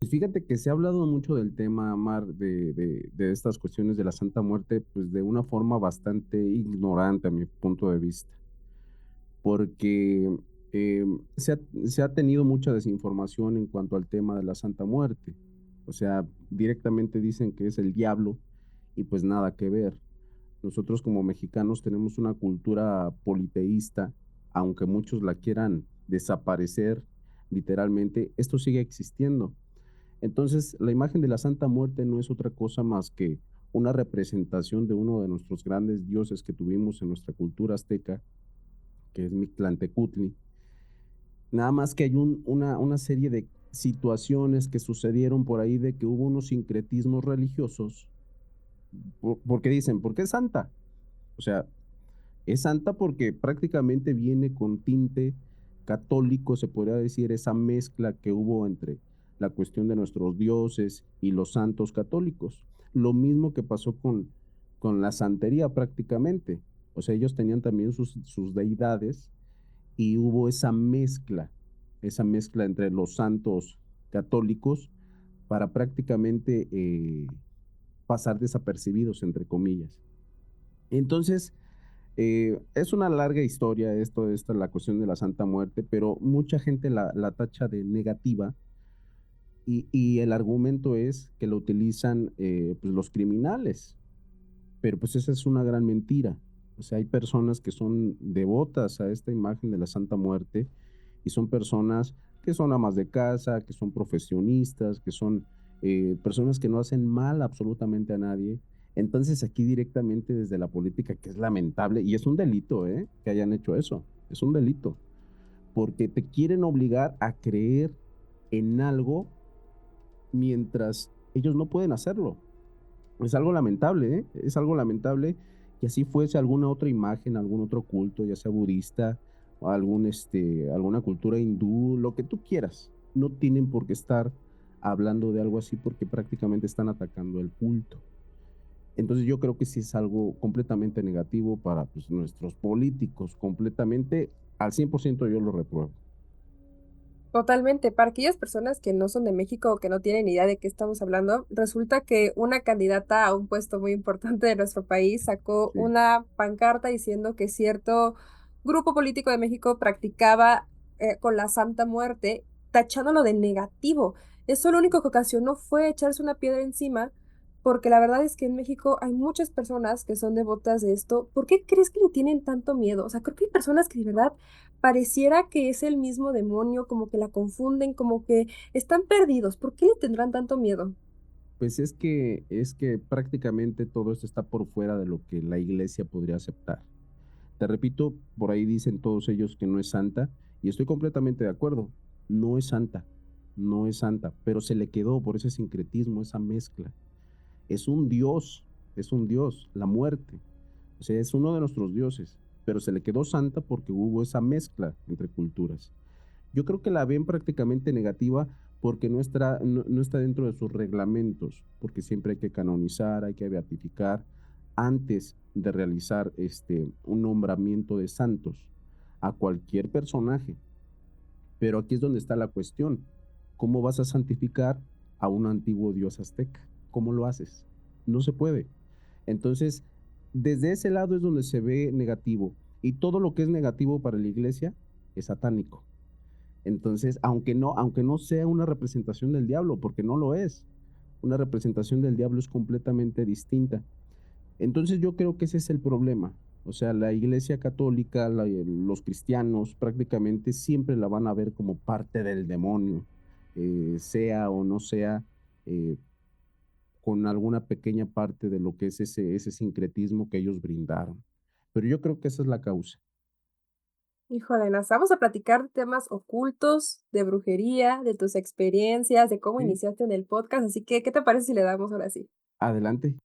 Fíjate que se ha hablado mucho del tema, Mar, de estas cuestiones de la Santa Muerte, pues de una forma bastante ignorante a mi punto de vista, porque se ha tenido mucha desinformación en cuanto al tema de la Santa Muerte. O sea, directamente dicen que es el diablo y pues nada que ver. Nosotros como mexicanos tenemos una cultura politeísta, aunque muchos la quieran desaparecer literalmente, esto sigue existiendo. Entonces, la imagen de la Santa Muerte no es otra cosa más que una representación de uno de nuestros grandes dioses que tuvimos en nuestra cultura azteca, que es Mictlantecutli. Nada más que hay una serie de situaciones que sucedieron por ahí de que hubo unos sincretismos religiosos, porque dicen, ¿por qué es santa? O sea, es santa porque prácticamente viene con tinte católico, se podría decir, esa mezcla que hubo entre la cuestión de nuestros dioses y los santos católicos. Lo mismo que pasó con la santería prácticamente. O sea, ellos tenían también sus deidades y hubo esa mezcla entre los santos católicos para prácticamente pasar desapercibidos, entre comillas. Entonces, es una larga historia esta la cuestión de la Santa Muerte, pero mucha gente la tacha de negativa y el argumento es que lo utilizan pues los criminales, pero pues esa es una gran mentira. O sea, hay personas que son devotas a esta imagen de la Santa Muerte y son personas que son amas de casa, que son profesionistas, que son personas que no hacen mal absolutamente a nadie. Entonces aquí directamente desde la política, que es lamentable, y es un delito, que hayan hecho eso, es un delito, porque te quieren obligar a creer en algo mientras ellos no pueden hacerlo. Es algo lamentable, ¿eh? Es algo lamentable que así fuese alguna otra imagen, algún otro culto, ya sea budista, o alguna cultura hindú, lo que tú quieras. No tienen por qué estar hablando de algo así porque prácticamente están atacando el culto. Entonces yo creo que sí es algo completamente negativo para pues, nuestros políticos, completamente al 100% yo lo repruebo. Totalmente. Para aquellas personas que no son de México o que no tienen idea de qué estamos hablando, resulta que una candidata a un puesto muy importante de nuestro país sacó Sí. una pancarta diciendo que cierto grupo político de México practicaba con la Santa Muerte, tachándolo de negativo. Eso lo único que ocasionó fue echarse una piedra encima, porque la verdad es que en México hay muchas personas que son devotas de esto. ¿Por qué crees que le tienen tanto miedo? O sea, creo que hay personas que de verdad pareciera que es el mismo demonio, como que la confunden, como que están perdidos. ¿Por qué le tendrán tanto miedo? Pues es que prácticamente todo esto está por fuera de lo que la iglesia podría aceptar. Te repito, por ahí dicen todos ellos que no es santa, y estoy completamente de acuerdo. No es santa, no es santa, pero se le quedó por ese sincretismo, esa mezcla. Es un dios, es un dios, la muerte. O sea, es uno de nuestros dioses, pero se le quedó santa porque hubo esa mezcla entre culturas. Yo creo que la ven prácticamente negativa porque no está dentro de sus reglamentos, porque siempre hay que canonizar, hay que beatificar antes de realizar un nombramiento de santos a cualquier personaje. Pero aquí es donde está la cuestión. ¿Cómo vas a santificar a un antiguo dios azteca? ¿Cómo lo haces? No se puede. Entonces, desde ese lado es donde se ve negativo. Y todo lo que es negativo para la iglesia es satánico. Entonces, aunque no sea una representación del diablo, porque no lo es, una representación del diablo es completamente distinta. Entonces yo creo que ese es el problema. O sea, la Iglesia Católica, los cristianos prácticamente siempre la van a ver como parte del demonio, sea o no sea, eh, con alguna pequeña parte de lo que es ese sincretismo que ellos brindaron. Pero yo creo que esa es la causa. Híjole, nos vamos a platicar de temas ocultos, de brujería, de tus experiencias, de cómo ¿Sí? iniciaste en el podcast. Así que, ¿qué te parece si le damos ahora sí? Adelante.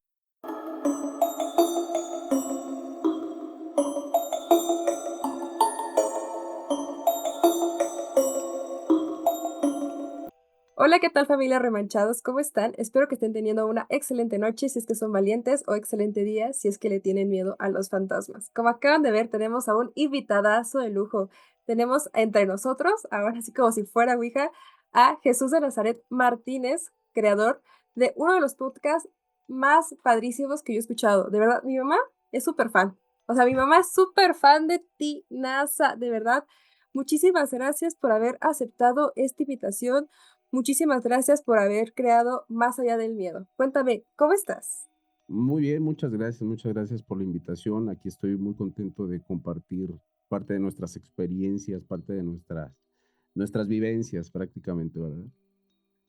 Hola, ¿qué tal familia Remanchados? ¿Cómo están? Espero que estén teniendo una excelente noche si es que son valientes o excelente día si es que le tienen miedo a los fantasmas. Como acaban de ver, tenemos a un invitadazo de lujo. Tenemos entre nosotros, ahora sí como si fuera Ouija, a Jesús de Nazaret Martínez, creador de uno de los podcasts más padrísimos que yo he escuchado. De verdad, mi mamá es súper fan. O sea, mi mamá es súper fan de ti, NASA, de verdad. Muchísimas gracias por haber aceptado esta invitación. Muchísimas gracias por haber creado Más allá del miedo. Cuéntame, ¿cómo estás? Muy bien, muchas gracias por la invitación. Aquí estoy muy contento de compartir parte de nuestras experiencias, parte de nuestras vivencias prácticamente, ¿verdad?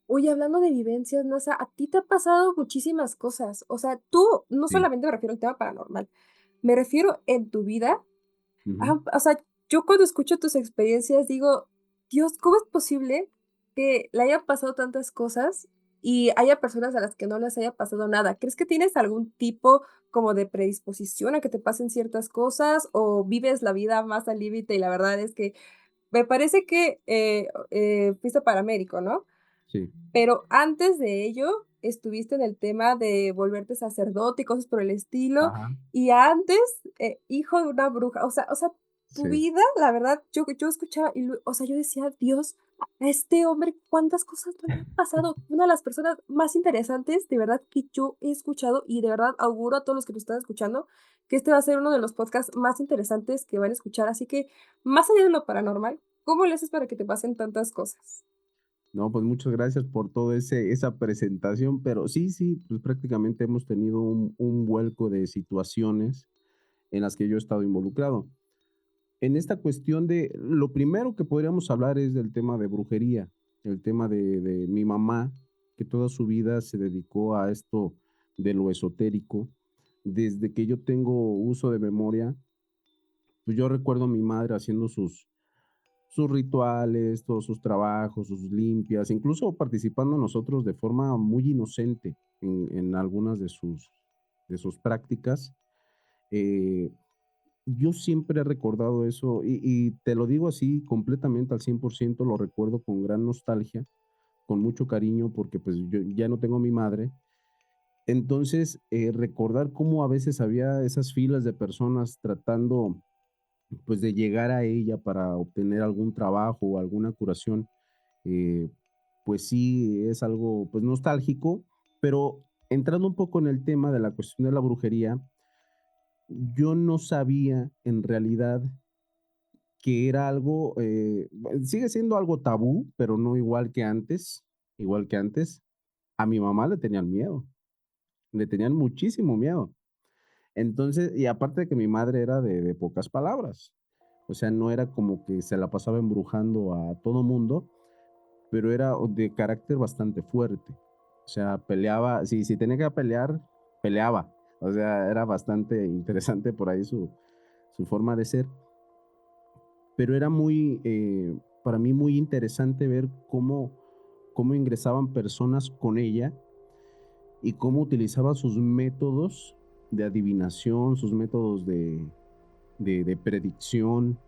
Oye, hablando de vivencias, NASA, a ti te ha pasado muchísimas cosas. O sea, tú, no Sí. solamente me refiero al tema paranormal, me refiero en tu vida. Ujú. Ah, o sea, yo cuando escucho tus experiencias digo: "Dios, ¿cómo es posible que le hayan pasado tantas cosas y haya personas a las que no les haya pasado nada?". ¿Crees que tienes algún tipo como de predisposición a que te pasen ciertas cosas o vives la vida más al límite? Y la verdad es que me parece que, fuiste paramédico, ¿no? Sí. Pero antes de ello, estuviste en el tema de volverte sacerdote y cosas por el estilo, Ajá. y antes, hijo de una bruja. O sea, tu Sí. vida, la verdad, yo escuchaba y o sea, yo decía: "Dios, a este hombre, ¿cuántas cosas no le han pasado?". Una de las personas más interesantes, de verdad, que yo he escuchado, y de verdad auguro a todos los que nos están escuchando, que este va a ser uno de los podcasts más interesantes que van a escuchar. Así que, más allá de lo paranormal, ¿cómo le haces para que te pasen tantas cosas? No, pues muchas gracias por todo esa presentación, pero sí, sí, pues prácticamente hemos tenido un vuelco de situaciones en las que yo he estado involucrado. En esta cuestión de, lo primero que podríamos hablar es del tema de brujería, el tema de mi mamá, que toda su vida se dedicó a esto de lo esotérico. Desde que yo tengo uso de memoria, pues yo recuerdo a mi madre haciendo sus rituales, todos sus trabajos, sus limpias, incluso participando nosotros de forma muy inocente en algunas de sus prácticas. Eh, yo siempre he recordado eso y te lo digo así completamente al 100%, lo recuerdo con gran nostalgia, con mucho cariño, porque pues yo ya no tengo a mi madre. Entonces, recordar cómo a veces había esas filas de personas tratando pues de llegar a ella para obtener algún trabajo o alguna curación, eh, pues sí es algo pues nostálgico, pero entrando un poco en el tema de la cuestión de la brujería, yo no sabía en realidad que era algo, sigue siendo algo tabú, pero no igual que antes. A mi mamá le tenían miedo, le tenían muchísimo miedo. Entonces, y aparte de que mi madre era de pocas palabras, o sea, no era como que se la pasaba embrujando a todo mundo, pero era de carácter bastante fuerte. O sea, peleaba, si tenía que pelear, peleaba. O sea, era bastante interesante por ahí su forma de ser. Pero era muy, para mí muy interesante ver cómo ingresaban personas con ella y cómo utilizaba sus métodos de adivinación, sus métodos de predicción,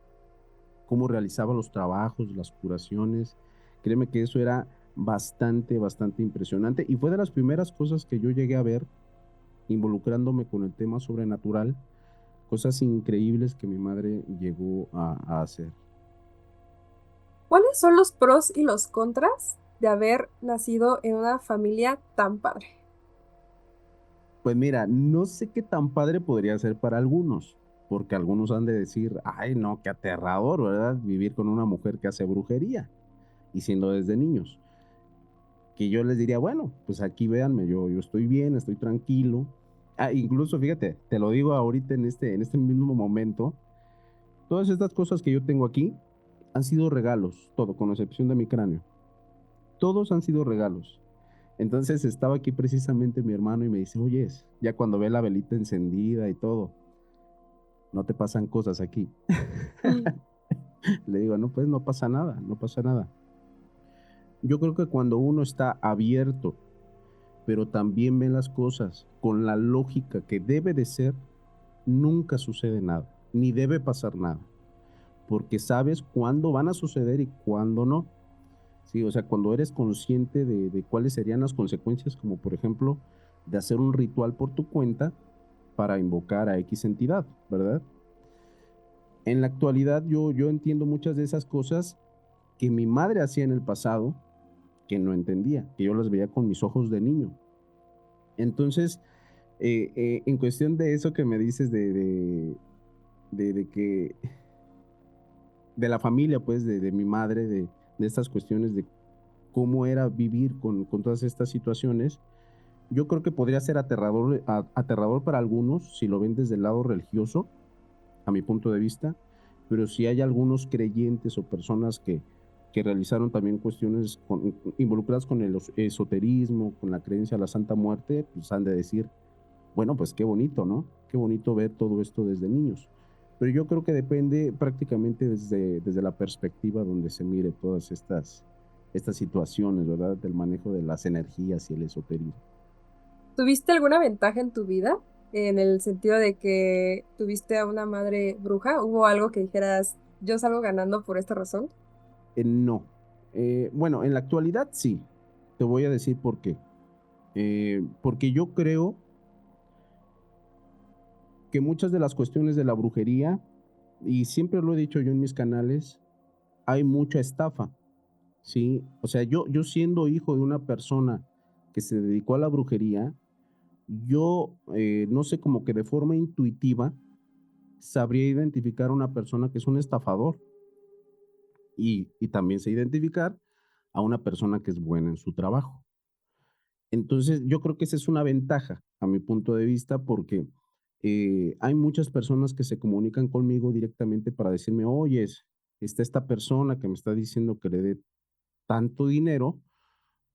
cómo realizaba los trabajos, las curaciones. Créeme que eso era bastante, bastante impresionante y fue de las primeras cosas que yo llegué a ver involucrándome con el tema sobrenatural, cosas increíbles que mi madre llegó a hacer. ¿Cuáles son los pros y los contras de haber nacido en una familia tan padre? Pues mira, no sé qué tan padre podría ser para algunos, porque algunos han de decir, ay, no, qué aterrador, ¿verdad? Vivir con una mujer que hace brujería y siendo desde niños. Que yo les diría, bueno, pues aquí véanme, yo estoy bien, estoy tranquilo. Ah, incluso fíjate, te lo digo ahorita en este mismo momento, todas estas cosas que yo tengo aquí han sido regalos, todo, con excepción de mi cráneo. Todos han sido regalos. Entonces estaba aquí precisamente mi hermano y me dice, oyes, ya cuando ve la velita encendida y todo, no te pasan cosas aquí. Mm. Le digo, no, pues no pasa nada, no pasa nada. Yo creo que cuando uno está abierto, pero también ve las cosas con la lógica que debe de ser, nunca sucede nada, ni debe pasar nada, porque sabes cuándo van a suceder y cuándo no. Sí, o sea, cuando eres consciente de cuáles serían las consecuencias, como por ejemplo, de hacer un ritual por tu cuenta para invocar a X entidad, ¿verdad? En la actualidad yo entiendo muchas de esas cosas que mi madre hacía en el pasado, que no entendía, que yo las veía con mis ojos de niño. Entonces, en cuestión de eso que me dices de que de la familia, pues, de mi madre, de estas cuestiones de cómo era vivir con todas estas situaciones, yo creo que podría ser aterrador, aterrador para algunos si lo ven desde el lado religioso, a mi punto de vista, pero si hay algunos creyentes o personas que realizaron también cuestiones involucradas con el esoterismo, con la creencia a la Santa Muerte, pues han de decir, bueno, pues qué bonito, ¿no? Qué bonito ver todo esto desde niños. Pero yo creo que depende prácticamente desde la perspectiva donde se mire todas estas situaciones, ¿verdad? Del manejo de las energías y el esoterismo. ¿Tuviste alguna ventaja en tu vida? En el sentido de que tuviste a una madre bruja. ¿Hubo algo que dijeras, yo salgo ganando por esta razón? No. Bueno, en la actualidad sí. Te voy a decir por qué. Porque yo creo que muchas de las cuestiones de la brujería, y siempre lo he dicho yo en mis canales, hay mucha estafa, ¿sí? O sea, yo siendo hijo de una persona que se dedicó a la brujería, yo no sé, como que de forma intuitiva sabría identificar a una persona que es un estafador y también sé identificar a una persona que es buena en su trabajo. Entonces, yo creo que esa es una ventaja a mi punto de vista porque hay muchas personas que se comunican conmigo directamente para decirme, oye, está esta persona que me está diciendo que le dé tanto dinero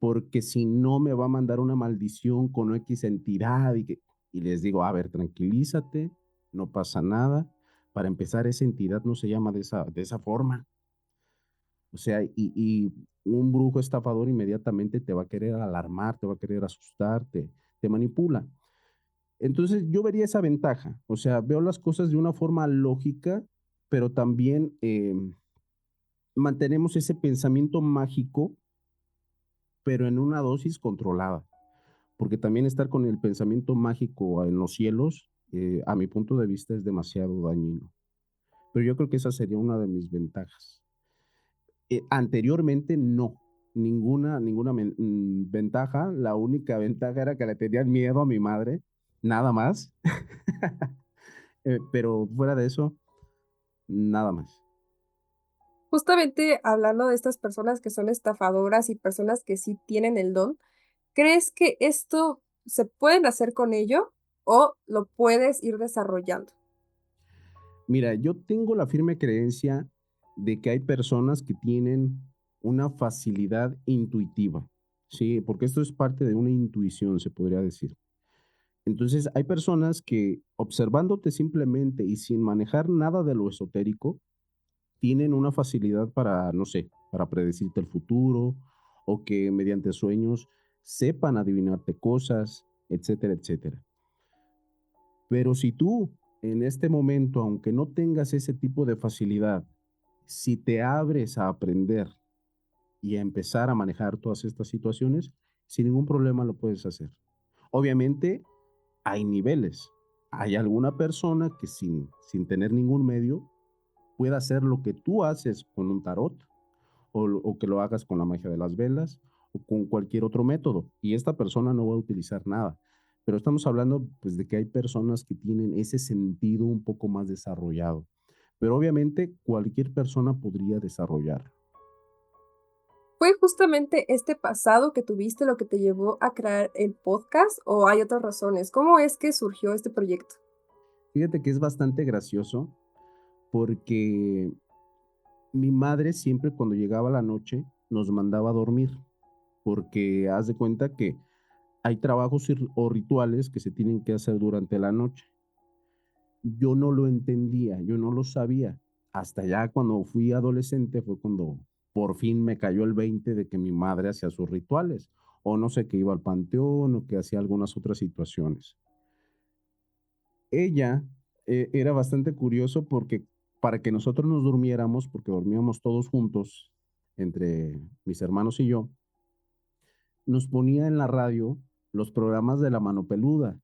porque si no me va a mandar una maldición con X entidad y les digo, a ver, tranquilízate, no pasa nada. Para empezar, esa entidad no se llama de esa forma. O sea, y un brujo estafador inmediatamente te va a querer alarmar, te va a querer asustar, te manipula. Entonces yo vería esa ventaja, o sea, veo las cosas de una forma lógica, pero también mantenemos ese pensamiento mágico, pero en una dosis controlada, porque también estar con el pensamiento mágico en los cielos, a mi punto de vista, es demasiado dañino. Pero yo creo que esa sería una de mis ventajas. Anteriormente no, ninguna ventaja. La única ventaja era que le tenían miedo a mi madre, nada más. Pero fuera de eso, nada más. Justamente hablando de estas personas que son estafadoras y personas que sí tienen el don, ¿crees que esto se pueden hacer con ello o lo puedes ir desarrollando? Mira, yo tengo la firme creencia de que hay personas que tienen una facilidad intuitiva, ¿sí? Porque esto es parte de una intuición, se podría decir. Entonces, hay personas que observándote simplemente y sin manejar nada de lo esotérico, tienen una facilidad para, no sé, para predecirte el futuro o que mediante sueños sepan adivinarte cosas, etcétera, etcétera. Pero si tú en este momento, aunque no tengas ese tipo de facilidad, si te abres a aprender y a empezar a manejar todas estas situaciones, sin ningún problema lo puedes hacer. Obviamente hay niveles. Hay alguna persona que sin tener ningún medio pueda hacer lo que tú haces con un tarot o que lo hagas con la magia de las velas o con cualquier otro método. Y esta persona no va a utilizar nada. Pero estamos hablando pues de que hay personas que tienen ese sentido un poco más desarrollado. Pero obviamente cualquier persona podría desarrollar. ¿Fue justamente este pasado que tuviste lo que te llevó a crear el podcast o hay otras razones? ¿Cómo es que surgió este proyecto? Fíjate que es bastante gracioso porque mi madre siempre cuando llegaba la noche nos mandaba a dormir porque haz de cuenta que hay trabajos o rituales que se tienen que hacer durante la noche. Yo no lo entendía, yo no lo sabía. Hasta ya cuando fui adolescente fue cuando por fin me cayó el 20 de que mi madre hacía sus rituales, o no sé, que iba al panteón o que hacía algunas otras situaciones. Ella era bastante curioso porque para que nosotros nos durmiéramos, porque dormíamos todos juntos, entre mis hermanos y yo, nos ponía en la radio los programas de La Mano Peluda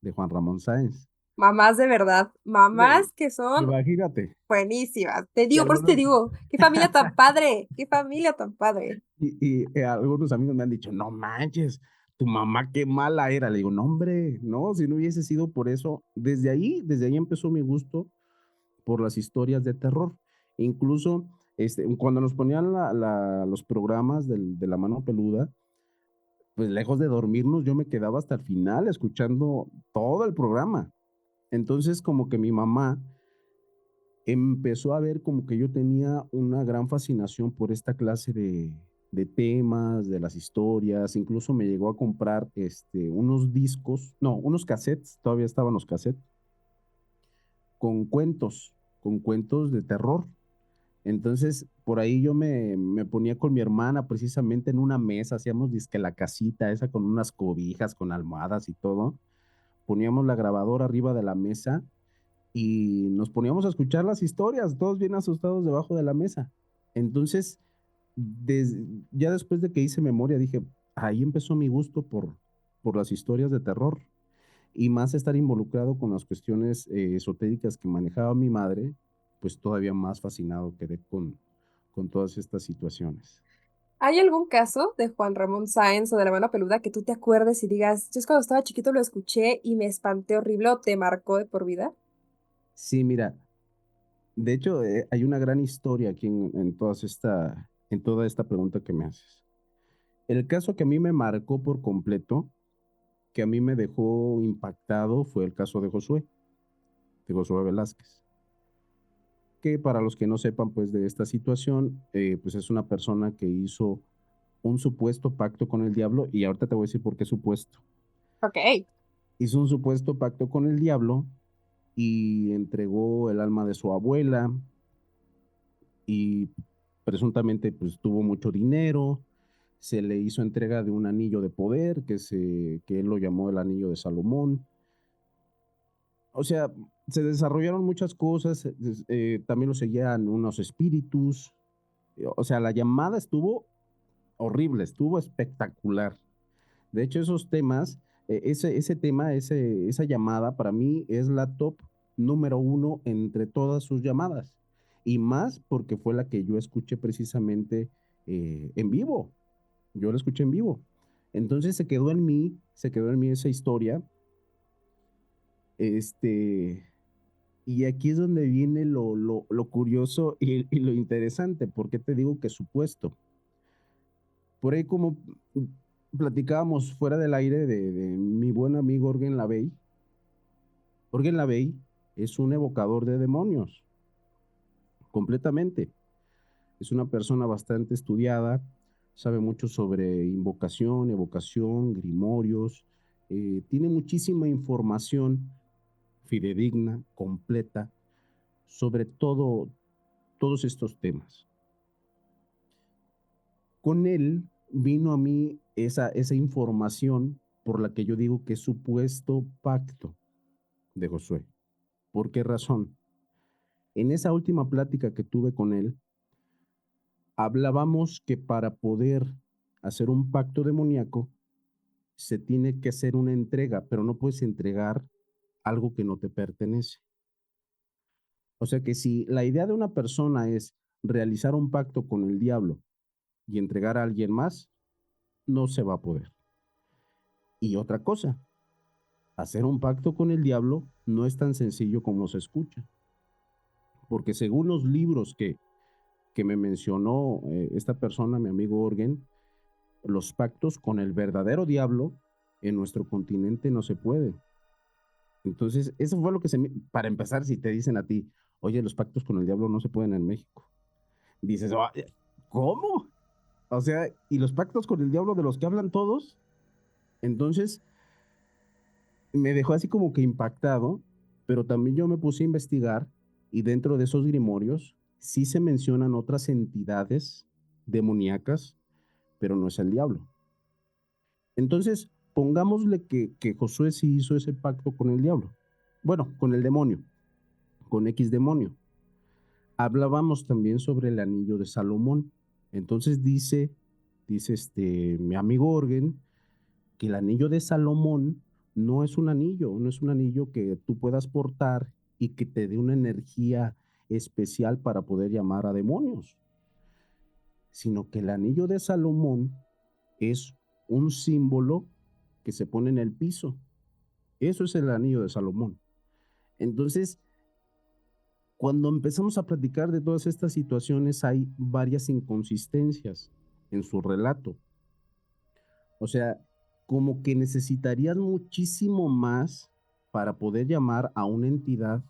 de Juan Ramón Sáenz. Mamás de verdad, No, mamás que son imagínate. buenísimas. Te Y digo, por eso te algunos, digo, qué familia tan padre, qué familia tan padre. algunos amigos me han dicho, no manches, tu mamá qué mala era. Le digo, no, hombre, no, si no hubiese sido por eso. Desde ahí empezó mi gusto por las historias de terror. Incluso cuando nos ponían los programas de la mano peluda, pues lejos de dormirnos, yo me quedaba hasta el final escuchando todo el programa. Entonces, como que mi mamá empezó a ver como que yo tenía una gran fascinación por esta clase de temas, de las historias, incluso me llegó a comprar unos discos, no, unos cassettes, todavía estaban los cassettes, con cuentos, con cuentos de terror. Entonces, por ahí yo me ponía con mi hermana precisamente en una mesa, hacíamos disque la casita esa con unas cobijas, con almohadas y todo. Poníamos la grabadora arriba de la mesa y nos poníamos a escuchar las historias, todos bien asustados debajo de la mesa. Entonces, des- ya después de que hice memoria, dije, ahí empezó mi gusto por las historias de terror y más estar involucrado con las cuestiones esotéricas que manejaba mi madre, pues todavía más fascinado quedé con todas estas situaciones. ¿Hay algún caso de Juan Ramón Sáenz o de la mano peluda que tú te acuerdes y digas, yo es cuando estaba chiquito lo escuché y me espanté horrible o te marcó de por vida? Sí, mira, de hecho hay una gran historia aquí en toda esta pregunta que me haces. El caso que a mí me marcó por completo, que a mí me dejó impactado, fue el caso de Josué Velázquez, que para los que no sepan pues de esta situación, pues es una persona que hizo un supuesto pacto con el diablo, y ahorita te voy a decir por qué supuesto. Ok. Hizo un supuesto pacto con el diablo y entregó el alma de su abuela y presuntamente pues tuvo mucho dinero, se le hizo entrega de un anillo de poder que él lo llamó el anillo de Salomón. O sea, se desarrollaron muchas cosas, también lo seguían unos espíritus, o sea, la llamada estuvo horrible, estuvo espectacular. De hecho, esos temas, ese tema, esa llamada para mí es la top número uno entre todas sus llamadas. Y más porque fue la que yo escuché precisamente en vivo. Yo la escuché en vivo. Entonces se quedó en mí esa historia. Este, y aquí es donde viene lo curioso y lo interesante. ¿Por qué te digo que supuesto? Por ahí como platicábamos fuera del aire de mi buen amigo Orgen Lavey. Orgen Lavey es un evocador de demonios, completamente. Es una persona bastante estudiada, sabe mucho sobre invocación, evocación, grimorios, tiene muchísima información fidedigna, completa, sobre todos estos temas. Con él vino a mí esa información por la que yo digo que es supuesto pacto de Josué. ¿Por qué razón? En esa última plática que tuve con él, hablábamos que para poder hacer un pacto demoníaco se tiene que hacer una entrega, pero no puedes entregar algo que no te pertenece. O sea que si la idea de una persona es realizar un pacto con el diablo y entregar a alguien más, no se va a poder. Y otra cosa, hacer un pacto con el diablo no es tan sencillo como se escucha, porque según los libros que me mencionó esta persona, mi amigo Orgen, los pactos con el verdadero diablo en nuestro continente no se pueden. Entonces, eso fue lo que para empezar, si te dicen a ti, oye, los pactos con el diablo no se pueden en México, dices, "Ah, ¿cómo? O sea, ¿y los pactos con el diablo de los que hablan todos?". Entonces, me dejó así como que impactado, pero también yo me puse a investigar y dentro de esos grimorios sí se mencionan otras entidades demoníacas, pero no es el diablo. Entonces, pongámosle que Josué sí hizo ese pacto con el diablo. Bueno, con el demonio, con X demonio. Hablábamos también sobre el anillo de Salomón. Entonces dice mi amigo Orgen, que el anillo de Salomón no es un anillo, no es un anillo que tú puedas portar y que te dé una energía especial para poder llamar a demonios, sino que el anillo de Salomón es un símbolo que se pone en el piso. Eso es el anillo de Salomón. Entonces, cuando empezamos a platicar de todas estas situaciones, hay varias inconsistencias en su relato. O sea, como que necesitarías muchísimo más para poder llamar a una entidad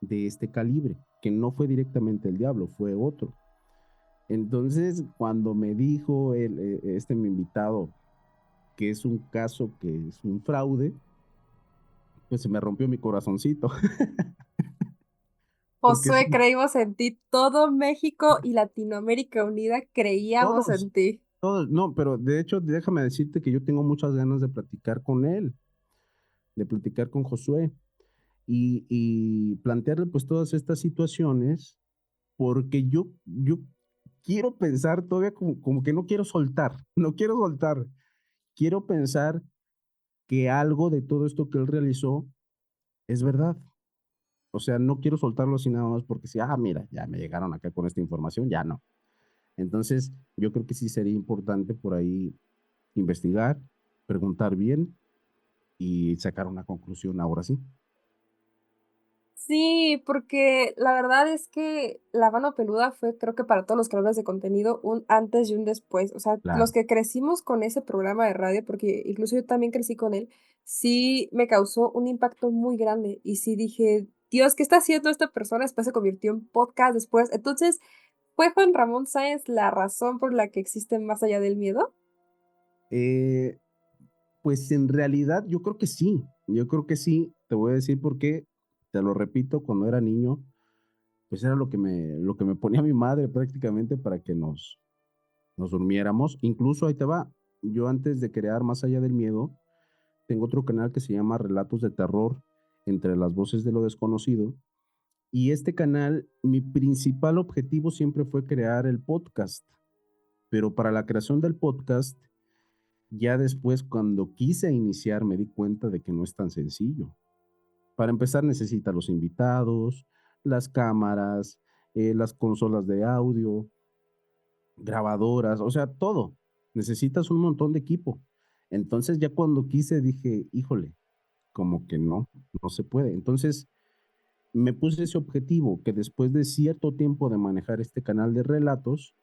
de este calibre, que no fue directamente el diablo, fue otro. Entonces, cuando me dijo mi invitado que es un caso, que es un fraude, pues se me rompió mi corazoncito, porque es Josué, creímos en ti. Todo México y Latinoamérica Unida creíamos todos, en ti. todos, no, pero de hecho, déjame decirte que yo tengo muchas ganas de platicar con él, de platicar con Josué y plantearle pues todas estas situaciones, porque yo quiero pensar todavía como que no quiero soltar, no quiero soltar, quiero pensar que algo de todo esto que él realizó es verdad. O sea, no quiero soltarlo así nada más porque si, mira, ya me llegaron acá con esta información, ya no. Entonces, yo creo que sí sería importante por ahí investigar, preguntar bien y sacar una conclusión ahora sí. Sí, porque la verdad es que La Mano Peluda fue, creo que para todos los creadores de contenido, un antes y un después. O sea, los Claro. que crecimos con ese programa de radio, porque incluso yo también crecí con él, sí me causó un impacto muy grande. Y sí dije, Dios, ¿qué está haciendo esta persona? Después se convirtió en podcast después. Entonces, ¿fue Juan Ramón Sáenz la razón por la que existe Más Allá del Miedo? Eh, pues en realidad yo creo que sí, te voy a decir por qué, te lo repito, cuando era niño, pues era lo que me ponía mi madre prácticamente para que nos durmiéramos. Incluso ahí te va, yo antes de crear Más Allá del Miedo, tengo otro canal que se llama Relatos de Terror, entre las voces de lo desconocido. Y este canal, mi principal objetivo siempre fue crear el podcast, pero para la creación del podcast, ya después cuando quise iniciar me di cuenta de que no es tan sencillo. Para empezar necesita los invitados, las cámaras, las consolas de audio, grabadoras, o sea, todo. Necesitas un montón de equipo. Entonces ya cuando quise dije, híjole, como que no se puede. Entonces me puse ese objetivo que después de cierto tiempo de manejar este canal de relatos,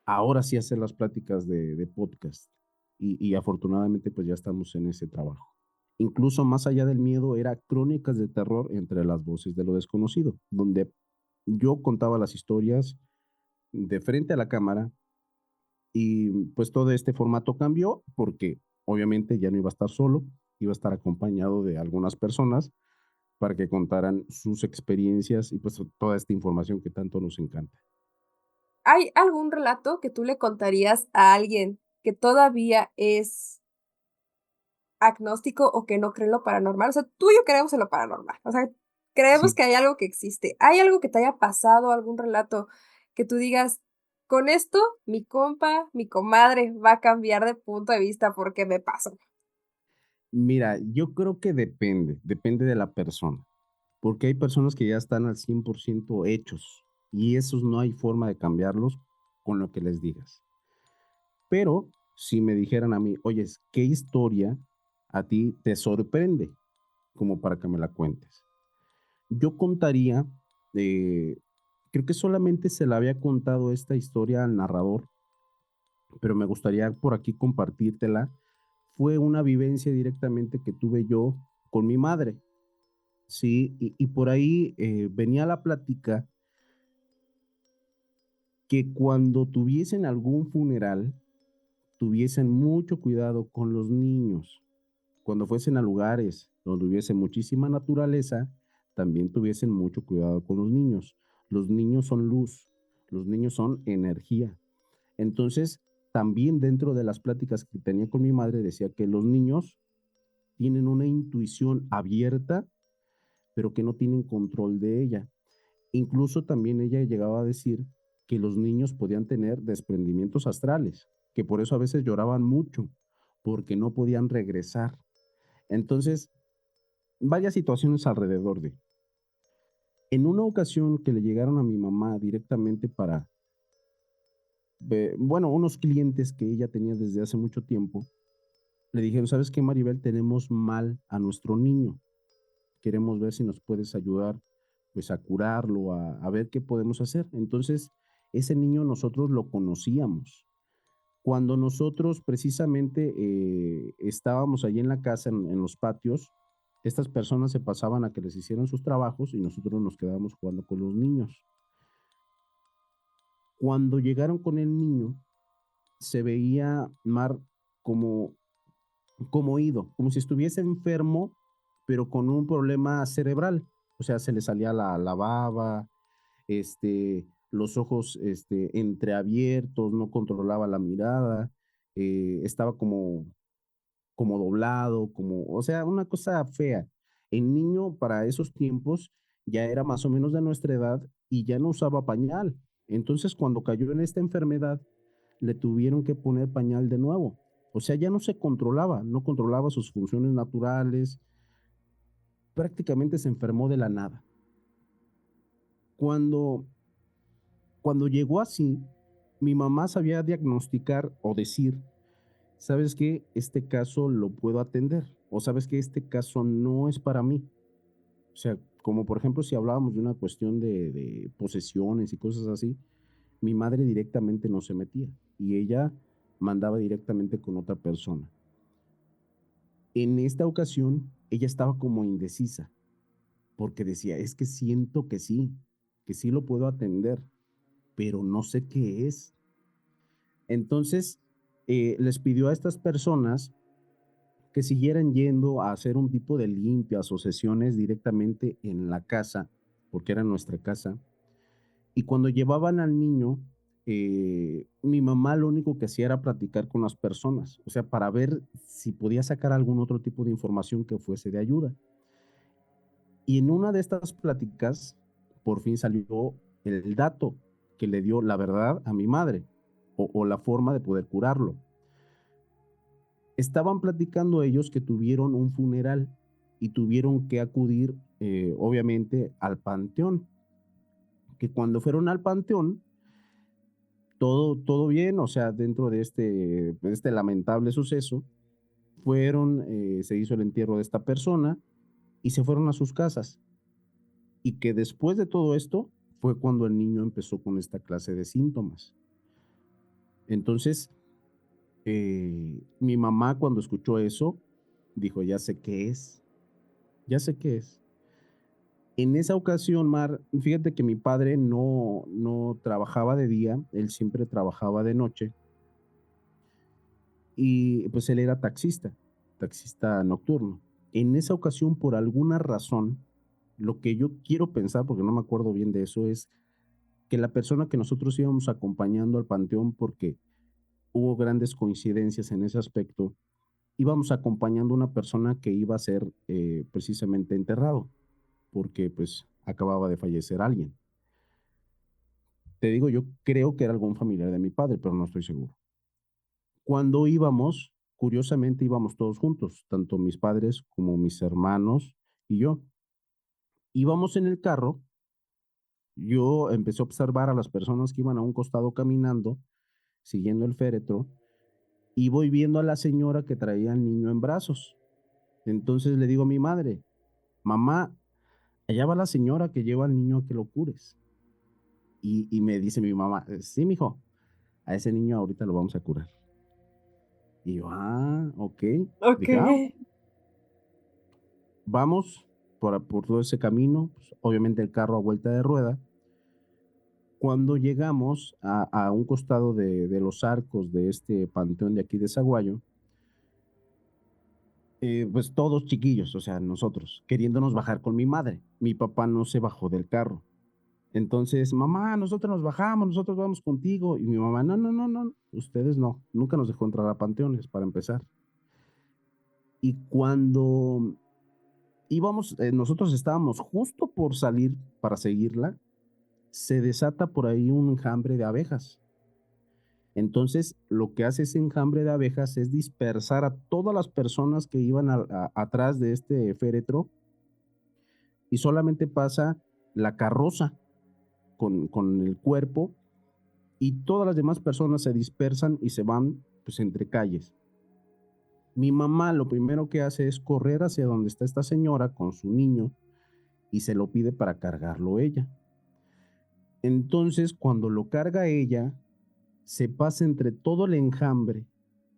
ahora sí hacer las pláticas de podcast. Y afortunadamente pues ya estamos en ese trabajo. Incluso Más Allá del Miedo era crónicas de terror entre las voces de lo desconocido, donde yo contaba las historias de frente a la cámara y pues todo este formato cambió porque obviamente ya no iba a estar solo, iba a estar acompañado de algunas personas para que contaran sus experiencias y pues toda esta información que tanto nos encanta. ¿Hay algún relato que tú le contarías a alguien que todavía es agnóstico o que no cree en lo paranormal? O sea, tú y yo creemos en lo paranormal, o sea, creemos Sí, que hay algo que existe. ¿Hay algo que te haya pasado, algún relato que tú digas, con esto mi compa, mi comadre va a cambiar de punto de vista porque me pasó? mira, yo creo que depende de la persona, porque hay personas que ya están al 100% hechos y esos no hay forma de cambiarlos con lo que les digas. Pero si me dijeran a mí, oyes, ¿qué historia a ti te sorprende como para que me la cuentes? Yo contaría, eh, creo que solamente se la había contado esta historia al narrador, pero me gustaría por aquí compartírtela. Fue una vivencia directamente que tuve yo con mi madre, ¿sí? Y por ahí venía la plática que cuando tuviesen algún funeral, tuviesen mucho cuidado con los niños. Cuando fuesen a lugares donde hubiese muchísima naturaleza, también tuviesen mucho cuidado con los niños. Los niños son luz, los niños son energía. Entonces, también dentro de las pláticas que tenía con mi madre, decía que los niños tienen una intuición abierta, pero que no tienen control de ella. Incluso también ella llegaba a decir que los niños podían tener desprendimientos astrales, que por eso a veces lloraban mucho, porque no podían regresar. Entonces, varias situaciones alrededor de. En una ocasión que le llegaron a mi mamá directamente para, bueno, unos clientes que ella tenía desde hace mucho tiempo, le dijeron, ¿sabes qué, Maribel? Tenemos mal a nuestro niño. Queremos ver si nos puedes ayudar, pues a curarlo, a ver qué podemos hacer. Entonces, ese niño nosotros lo conocíamos. Cuando nosotros precisamente estábamos allí en la casa, en los patios, estas personas se pasaban a que les hicieran sus trabajos y nosotros nos quedábamos jugando con los niños. Cuando llegaron con el niño, se veía Mar como, como oído, como si estuviese enfermo, pero con un problema cerebral. O sea, se le salía la baba, los ojos entreabiertos, no controlaba la mirada, estaba como doblado, o sea, una cosa fea. El niño para esos tiempos ya era más o menos de nuestra edad y ya no usaba pañal. Entonces, cuando cayó en esta enfermedad, le tuvieron que poner pañal de nuevo. O sea, ya no se controlaba, no controlaba sus funciones naturales, prácticamente se enfermó de la nada. Cuando, cuando llegó así, mi mamá sabía diagnosticar o decir, ¿sabes qué? Este caso lo puedo atender. O sabes que este caso no es para mí. O sea, como por ejemplo si hablábamos de una cuestión de posesiones y cosas así, mi madre directamente no se metía y ella mandaba directamente con otra persona. En esta ocasión, ella estaba como indecisa porque decía, es que siento que sí lo puedo atender, pero no sé qué es. Entonces, les pidió a estas personas que siguieran yendo a hacer un tipo de limpias o sesiones directamente en la casa, porque era nuestra casa. Y cuando llevaban al niño, mi mamá lo único que hacía era platicar con las personas, o sea, para ver si podía sacar algún otro tipo de información que fuese de ayuda. Y en una de estas pláticas, por fin salió el dato que le dio la verdad a mi madre, o la forma de poder curarlo. Estaban platicando ellos que tuvieron un funeral y tuvieron que acudir, obviamente, al panteón. Que cuando fueron al panteón, todo bien, o sea, dentro de este lamentable suceso, fueron, se hizo el entierro de esta persona y se fueron a sus casas. Y que después de todo esto fue cuando el niño empezó con esta clase de síntomas. Entonces, mi mamá cuando escuchó eso, dijo, ya sé qué es, ya sé qué es. En esa ocasión, Mar, fíjate que mi padre no trabajaba de día, él siempre trabajaba de noche y pues él era taxista nocturno. En esa ocasión, por alguna razón, lo que yo quiero pensar, porque no me acuerdo bien de eso, es que la persona que nosotros íbamos acompañando al panteón, porque hubo grandes coincidencias en ese aspecto, íbamos acompañando a una persona que iba a ser precisamente enterrado, porque pues acababa de fallecer alguien. Te digo, yo creo que era algún familiar de mi padre, pero no estoy seguro. Cuando íbamos, curiosamente íbamos todos juntos, tanto mis padres como mis hermanos y yo. Íbamos en el carro, yo empecé a observar a las personas que iban a un costado caminando, siguiendo el féretro, y voy viendo a la señora que traía al niño en brazos. Entonces le digo a mi madre, mamá, allá va la señora que lleva al niño a que lo cures. Y me dice mi mamá, sí, mijo, a ese niño ahorita lo vamos a curar. Y yo, ok. Ok. Dije, vamos por todo ese camino, pues, obviamente el carro a vuelta de rueda. Cuando llegamos a un costado de los arcos de este panteón de aquí de Zaguayo, pues todos chiquillos, o sea, nosotros, queriéndonos bajar con mi madre. Mi papá no se bajó del carro. Entonces, mamá, nosotros nos bajamos, nosotros vamos contigo. Y mi mamá, no, no, no, no, ustedes no. Nunca nos dejó entrar a panteones, para empezar. Y cuando íbamos, nosotros estábamos justo por salir para seguirla, se desata por ahí un enjambre de abejas. Entonces, lo que hace ese enjambre de abejas es dispersar a todas las personas que iban atrás de este féretro y solamente pasa la carroza con el cuerpo y todas las demás personas se dispersan y se van pues entre calles. Mi mamá lo primero que hace es correr hacia donde está esta señora con su niño y se lo pide para cargarlo ella. Entonces, cuando lo carga ella, se pasa entre todo el enjambre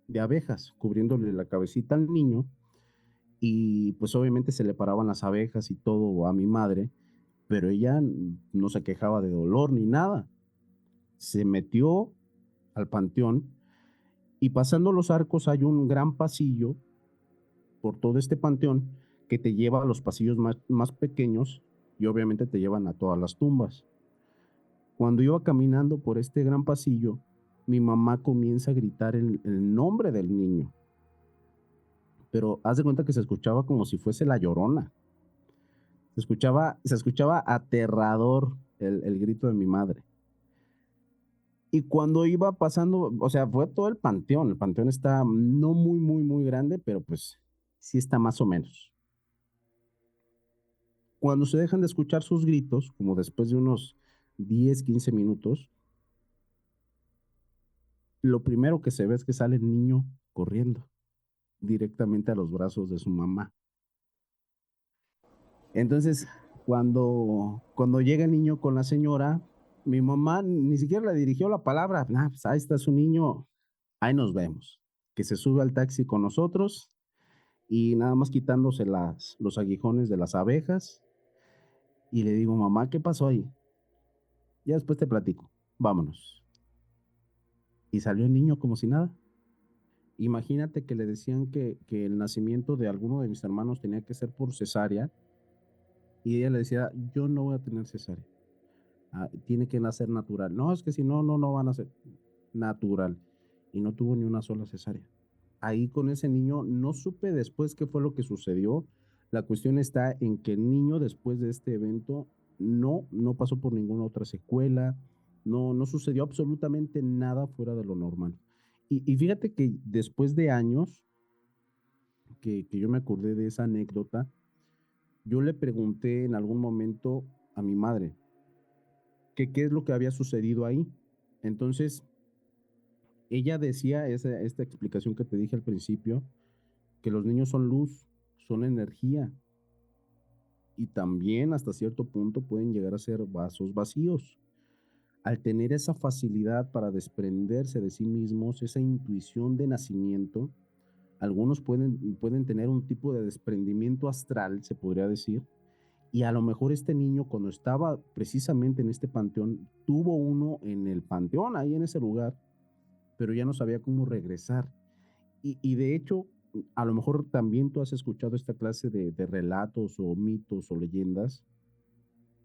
de abejas, cubriéndole la cabecita al niño, y pues obviamente se le paraban las abejas y todo a mi madre, pero ella no se quejaba de dolor ni nada. Se metió al panteón y pasando los arcos hay un gran pasillo por todo este panteón que te lleva a los pasillos más pequeños y obviamente te llevan a todas las tumbas. Cuando iba caminando por este gran pasillo, mi mamá comienza a gritar el nombre del niño, pero haz de cuenta que se escuchaba como si fuese la Llorona. Se escuchaba aterrador el grito de mi madre. Y cuando iba pasando, o sea, fue todo el panteón está no muy, muy, muy grande, pero pues sí está más o menos. Cuando se dejan de escuchar sus gritos, como después de unos 10, 15 minutos, lo primero que se ve es que sale el niño corriendo directamente a los brazos de su mamá. Entonces, cuando llega el niño con la señora, mi mamá ni siquiera le dirigió la palabra. Ah, pues ahí está su niño, ahí nos vemos. Que se sube al taxi con nosotros y nada más quitándose los aguijones de las abejas. Y le digo, mamá, ¿qué pasó ahí? Ya después te platico. Vámonos. Y salió el niño como si nada. Imagínate que le decían que el nacimiento de alguno de mis hermanos tenía que ser por cesárea y ella le decía, yo no voy a tener cesárea. Tiene que nacer natural. No, es que si no, no van a ser natural. Y no tuvo ni una sola cesárea. Ahí con ese niño no supe después qué fue lo que sucedió. La cuestión está en que el niño después de este evento no pasó por ninguna otra secuela, no sucedió absolutamente nada fuera de lo normal. Y fíjate que después de años que yo me acordé de esa anécdota, yo le pregunté en algún momento a mi madre que qué es lo que había sucedido ahí. Entonces, ella decía esta explicación que te dije al principio, que los niños son luz, son energía y también hasta cierto punto pueden llegar a ser vasos vacíos. Al tener esa facilidad para desprenderse de sí mismos, esa intuición de nacimiento, algunos pueden tener un tipo de desprendimiento astral, se podría decir, y a lo mejor este niño cuando estaba precisamente en este panteón, tuvo uno en el panteón, ahí en ese lugar, pero ya no sabía cómo regresar. Y de hecho, a lo mejor también tú has escuchado esta clase de relatos o mitos o leyendas,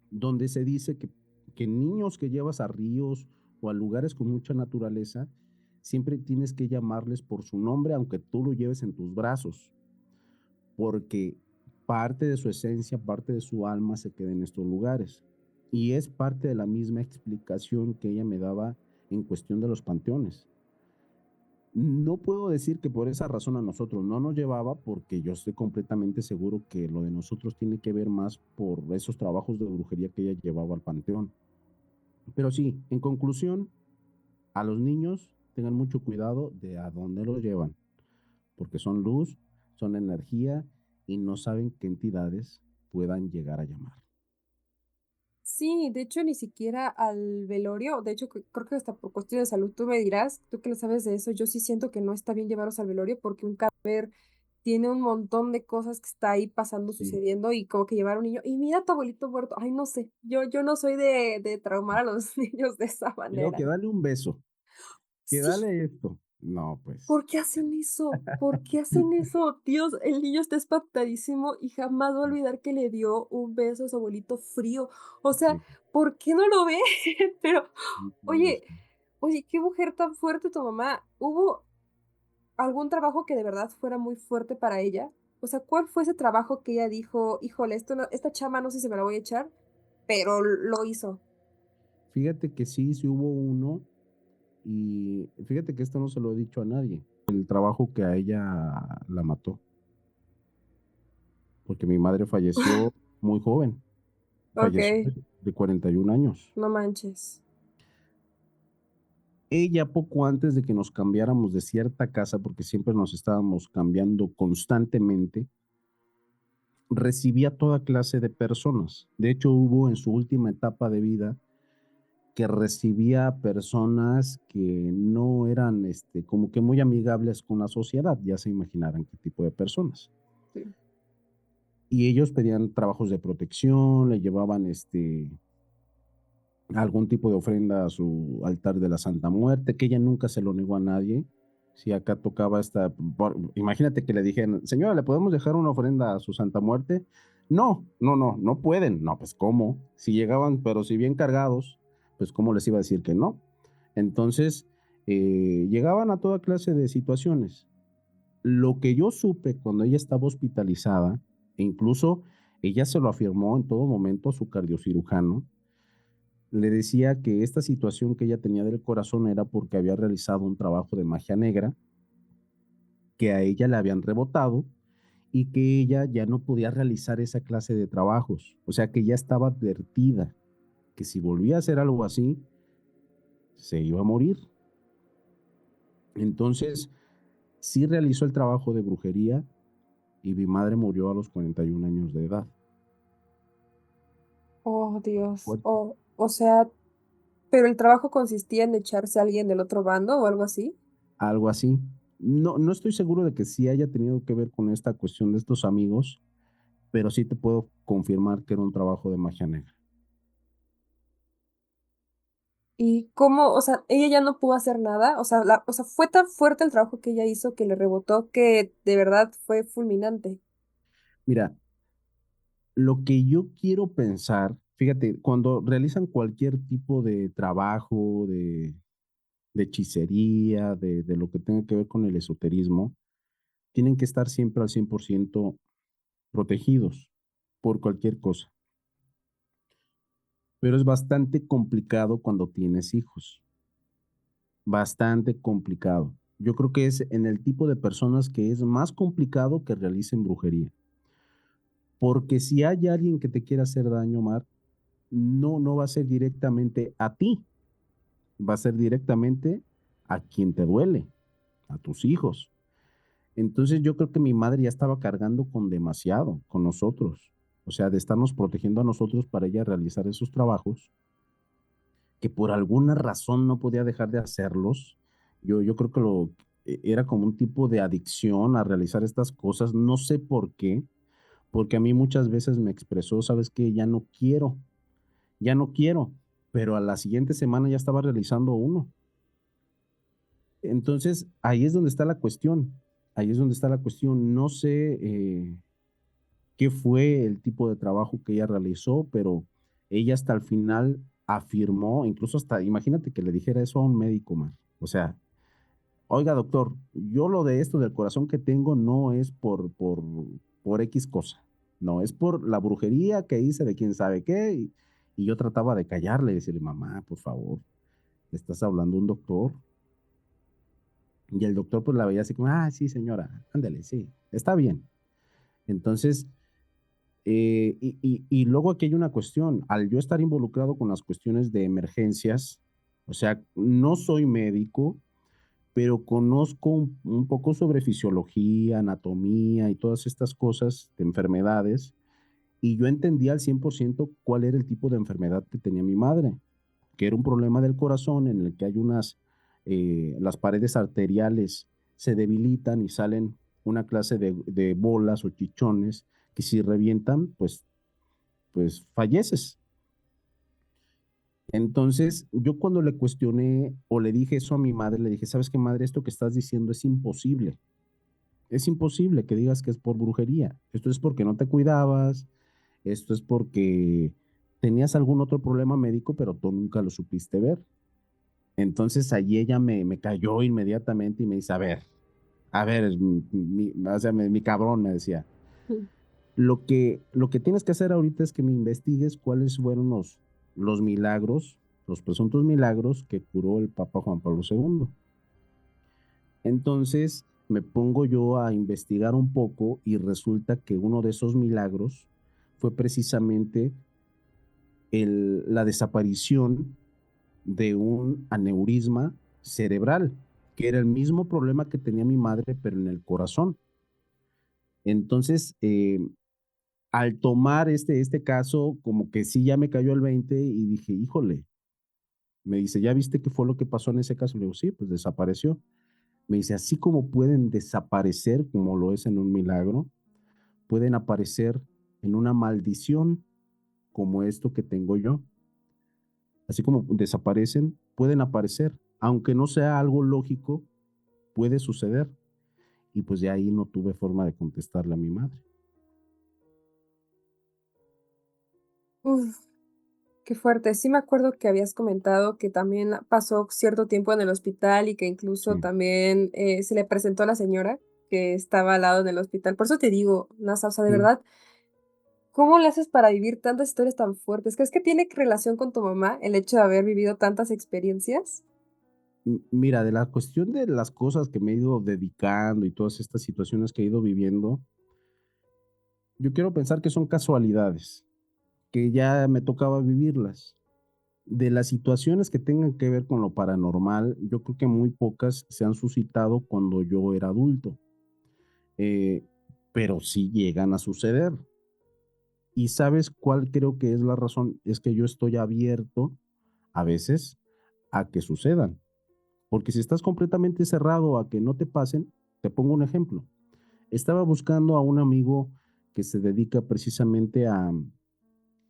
donde se dice que niños que llevas a ríos o a lugares con mucha naturaleza, siempre tienes que llamarles por su nombre, aunque tú lo lleves en tus brazos, porque parte de su esencia, parte de su alma se queda en estos lugares. Y es parte de la misma explicación que ella me daba en cuestión de los panteones. No puedo decir que por esa razón a nosotros no nos llevaba, porque yo estoy completamente seguro que lo de nosotros tiene que ver más por esos trabajos de brujería que ella llevaba al panteón. Pero sí, en conclusión, a los niños tengan mucho cuidado de a dónde los llevan, porque son luz, son energía y no saben qué entidades puedan llegar a llamar. Sí, de hecho ni siquiera al velorio, de hecho creo que hasta por cuestión de salud, tú me dirás, tú que lo sabes de eso, yo sí siento que no está bien llevarlos al velorio porque un cadáver tiene un montón de cosas que está ahí pasando, Sí. sucediendo y como que llevar a un niño, y mira a tu abuelito muerto, ay no sé, yo no soy de traumar a los niños de esa Y luego manera. que dale un beso, que Sí, dale esto. No, pues. ¿por qué hacen eso? ¿Por qué hacen eso? Dios, el niño está espantadísimo y jamás va a olvidar que le dio un beso a su abuelito frío. O sea, Sí, ¿por qué no lo ve? Pero, sí, tienes oye, razón. oye, qué mujer tan fuerte tu mamá. ¿Hubo algún trabajo que de verdad fuera muy fuerte para ella? O sea, ¿cuál fue ese trabajo que ella dijo, híjole, esta chama no sé si me la voy a echar, pero lo hizo? Fíjate que sí, sí hubo uno. Y fíjate que esto no se lo he dicho a nadie. El trabajo que a ella la mató, porque mi madre falleció muy joven, Ok, falleció de 41 años. no manches. Ella poco antes de que nos cambiáramos de cierta casa, porque siempre nos estábamos cambiando constantemente, recibía toda clase de personas. De hecho, hubo en su última etapa de vida que recibía personas que no eran como que muy amigables con la sociedad, ya se imaginarán qué tipo de personas. Sí. Y ellos pedían trabajos de protección, le llevaban algún tipo de ofrenda a su altar de la Santa Muerte, que ella nunca se lo negó a nadie. Si acá tocaba imagínate que le dijeran, señora, ¿le podemos dejar una ofrenda a su Santa Muerte? No, no, no, no pueden. No, pues cómo. Si llegaban, pero si bien cargados, pues cómo les iba a decir que no. Entonces, llegaban a toda clase de situaciones. Lo que yo supe cuando ella estaba hospitalizada, e incluso ella se lo afirmó en todo momento a su cardiocirujano, le decía que esta situación que ella tenía del corazón era porque había realizado un trabajo de magia negra, que a ella le habían rebotado y que ella ya no podía realizar esa clase de trabajos. O sea que ya estaba advertida que si volvía a hacer algo así, se iba a morir. Entonces, sí realizó el trabajo de brujería y mi madre murió a los 41 años de edad. Oh, Dios. Fuerte. O sea, ¿pero el trabajo consistía en echarse a alguien del otro bando o algo así? Algo así. No, no estoy seguro de que sí haya tenido que ver con esta cuestión de estos amigos, pero sí te puedo confirmar que era un trabajo de magia negra. ¿Y cómo, o sea, ella ya no pudo hacer nada? O sea, o sea, fue tan fuerte el trabajo que ella hizo que le rebotó que de verdad fue fulminante. Mira, lo que yo quiero pensar, fíjate, cuando realizan cualquier tipo de trabajo, de hechicería, de lo que tenga que ver con el esoterismo, tienen que estar siempre al 100% protegidos por cualquier cosa. Pero es bastante complicado cuando tienes hijos, bastante complicado. Yo creo que es en el tipo de personas que es más complicado que realicen brujería. Porque si hay alguien que te quiera hacer daño, Mar, no, no va a ser directamente a ti, va a ser directamente a quien te duele, a tus hijos. Entonces yo creo que mi madre ya estaba cargando con demasiado, con nosotros. O sea, de estarnos protegiendo a nosotros para ella realizar esos trabajos, que por alguna razón no podía dejar de hacerlos. Yo creo que era como un tipo de adicción a realizar estas cosas. No sé por qué, porque a mí muchas veces me expresó, sabes que ya no quiero, pero a la siguiente semana ya estaba realizando uno. Entonces, ahí es donde está la cuestión. Ahí es donde está la cuestión. No sé qué fue el tipo de trabajo que ella realizó, pero ella hasta el final afirmó, incluso hasta, imagínate que le dijera eso a un médico, más. O sea, oiga, doctor, yo lo de esto del corazón que tengo no es por X cosa. No, es por la brujería que hice de quién sabe qué. Y yo trataba de callarle y decirle, mamá, por favor, le estás hablando a un doctor. Y el doctor pues la veía así como, ah, sí, señora, ándale, sí, está bien. Entonces, y luego aquí hay una cuestión, al yo estar involucrado con las cuestiones de emergencias, o sea, no soy médico, pero conozco un poco sobre fisiología, anatomía y todas estas cosas de enfermedades, y yo entendía al 100% cuál era el tipo de enfermedad que tenía mi madre, que era un problema del corazón en el que hay las paredes arteriales se debilitan y salen una clase de bolas o chichones que si revientan, pues falleces. Entonces, yo cuando le cuestioné o le dije eso a mi madre, le dije, ¿sabes qué, madre? Esto que estás diciendo es imposible. Es imposible que digas que es por brujería. Esto es porque no te cuidabas, esto es porque tenías algún otro problema médico, pero tú nunca lo supiste ver. Entonces allí ella me cayó inmediatamente y me dice, a ver, o sea, mi cabrón me decía, lo que tienes que hacer ahorita es que me investigues cuáles fueron los milagros los presuntos milagros que curó el Papa Juan Pablo II. Entonces me pongo yo a investigar un poco y resulta que uno de esos milagros fue precisamente la desaparición de un aneurisma cerebral, que era el mismo problema que tenía mi madre, pero en el corazón. Entonces, al tomar este caso, como que sí ya me cayó el 20 y dije, híjole, me dice, ¿ya viste qué fue lo que pasó en ese caso? Le digo, sí, pues desapareció. Me dice, así como pueden desaparecer, como lo es en un milagro, pueden aparecer en una maldición como esto que tengo yo. Así como desaparecen, pueden aparecer. Aunque no sea algo lógico, puede suceder. Y pues de ahí no tuve forma de contestarle a mi madre. Uf, qué fuerte. Sí me acuerdo que habías comentado que también pasó cierto tiempo en el hospital y que incluso Sí. también se le presentó a la señora que estaba al lado del hospital. Por eso te digo, Nasa, o sea, de Sí. verdad, ¿cómo le haces para vivir tantas historias tan fuertes? ¿Crees que tiene relación con tu mamá el hecho de haber vivido tantas experiencias? Mira, de la cuestión de las cosas que me he ido dedicando y todas estas situaciones que he ido viviendo, yo quiero pensar que son casualidades, que ya me tocaba vivirlas. De las situaciones que tengan que ver con lo paranormal, yo creo que muy pocas se han suscitado cuando yo era adulto, eh, pero sí llegan a suceder. ¿Y sabes cuál creo que es la razón? Es que yo estoy abierto a veces a que sucedan, porque si estás completamente cerrado a que no te pasen, te pongo un ejemplo. Estaba buscando a un amigo que se dedica precisamente a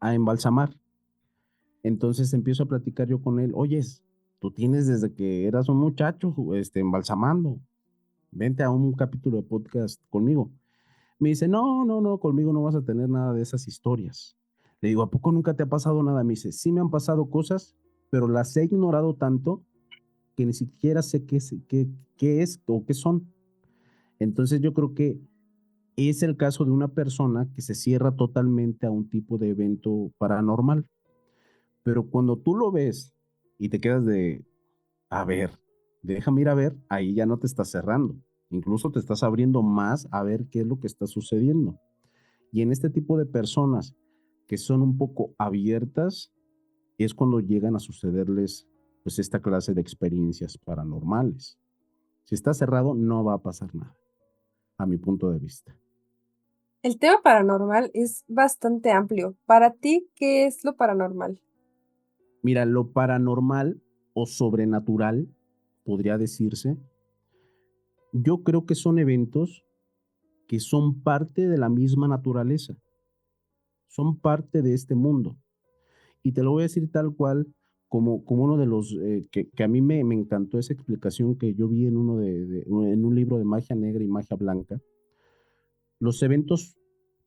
embalsamar. Entonces empiezo a platicar yo con él, oyes, tú tienes desde que eras un muchacho embalsamando, vente a un capítulo de podcast conmigo. Me dice, no, no, no, conmigo no vas a tener nada de esas historias. Le digo, ¿a poco nunca te ha pasado nada? Me dice, sí me han pasado cosas, pero las he ignorado tanto que ni siquiera sé qué es o qué son. Entonces yo creo que es el caso de una persona que se cierra totalmente a un tipo de evento paranormal. Pero cuando tú lo ves y te quedas de, a ver, déjame ir a ver, ahí ya no te estás cerrando. Incluso te estás abriendo más a ver qué es lo que está sucediendo. Y en este tipo de personas que son un poco abiertas, es cuando llegan a sucederles pues esta clase de experiencias paranormales. Si está cerrado, no va a pasar nada, a mi punto de vista. El tema paranormal es bastante amplio. Para ti, ¿qué es lo paranormal? Mira, lo paranormal o sobrenatural, podría decirse, yo creo que son eventos que son parte de la misma naturaleza, son parte de este mundo. Y te lo voy a decir tal cual, como uno de los que a mí me encantó esa explicación que yo vi en, en un libro de magia negra y magia blanca. Los eventos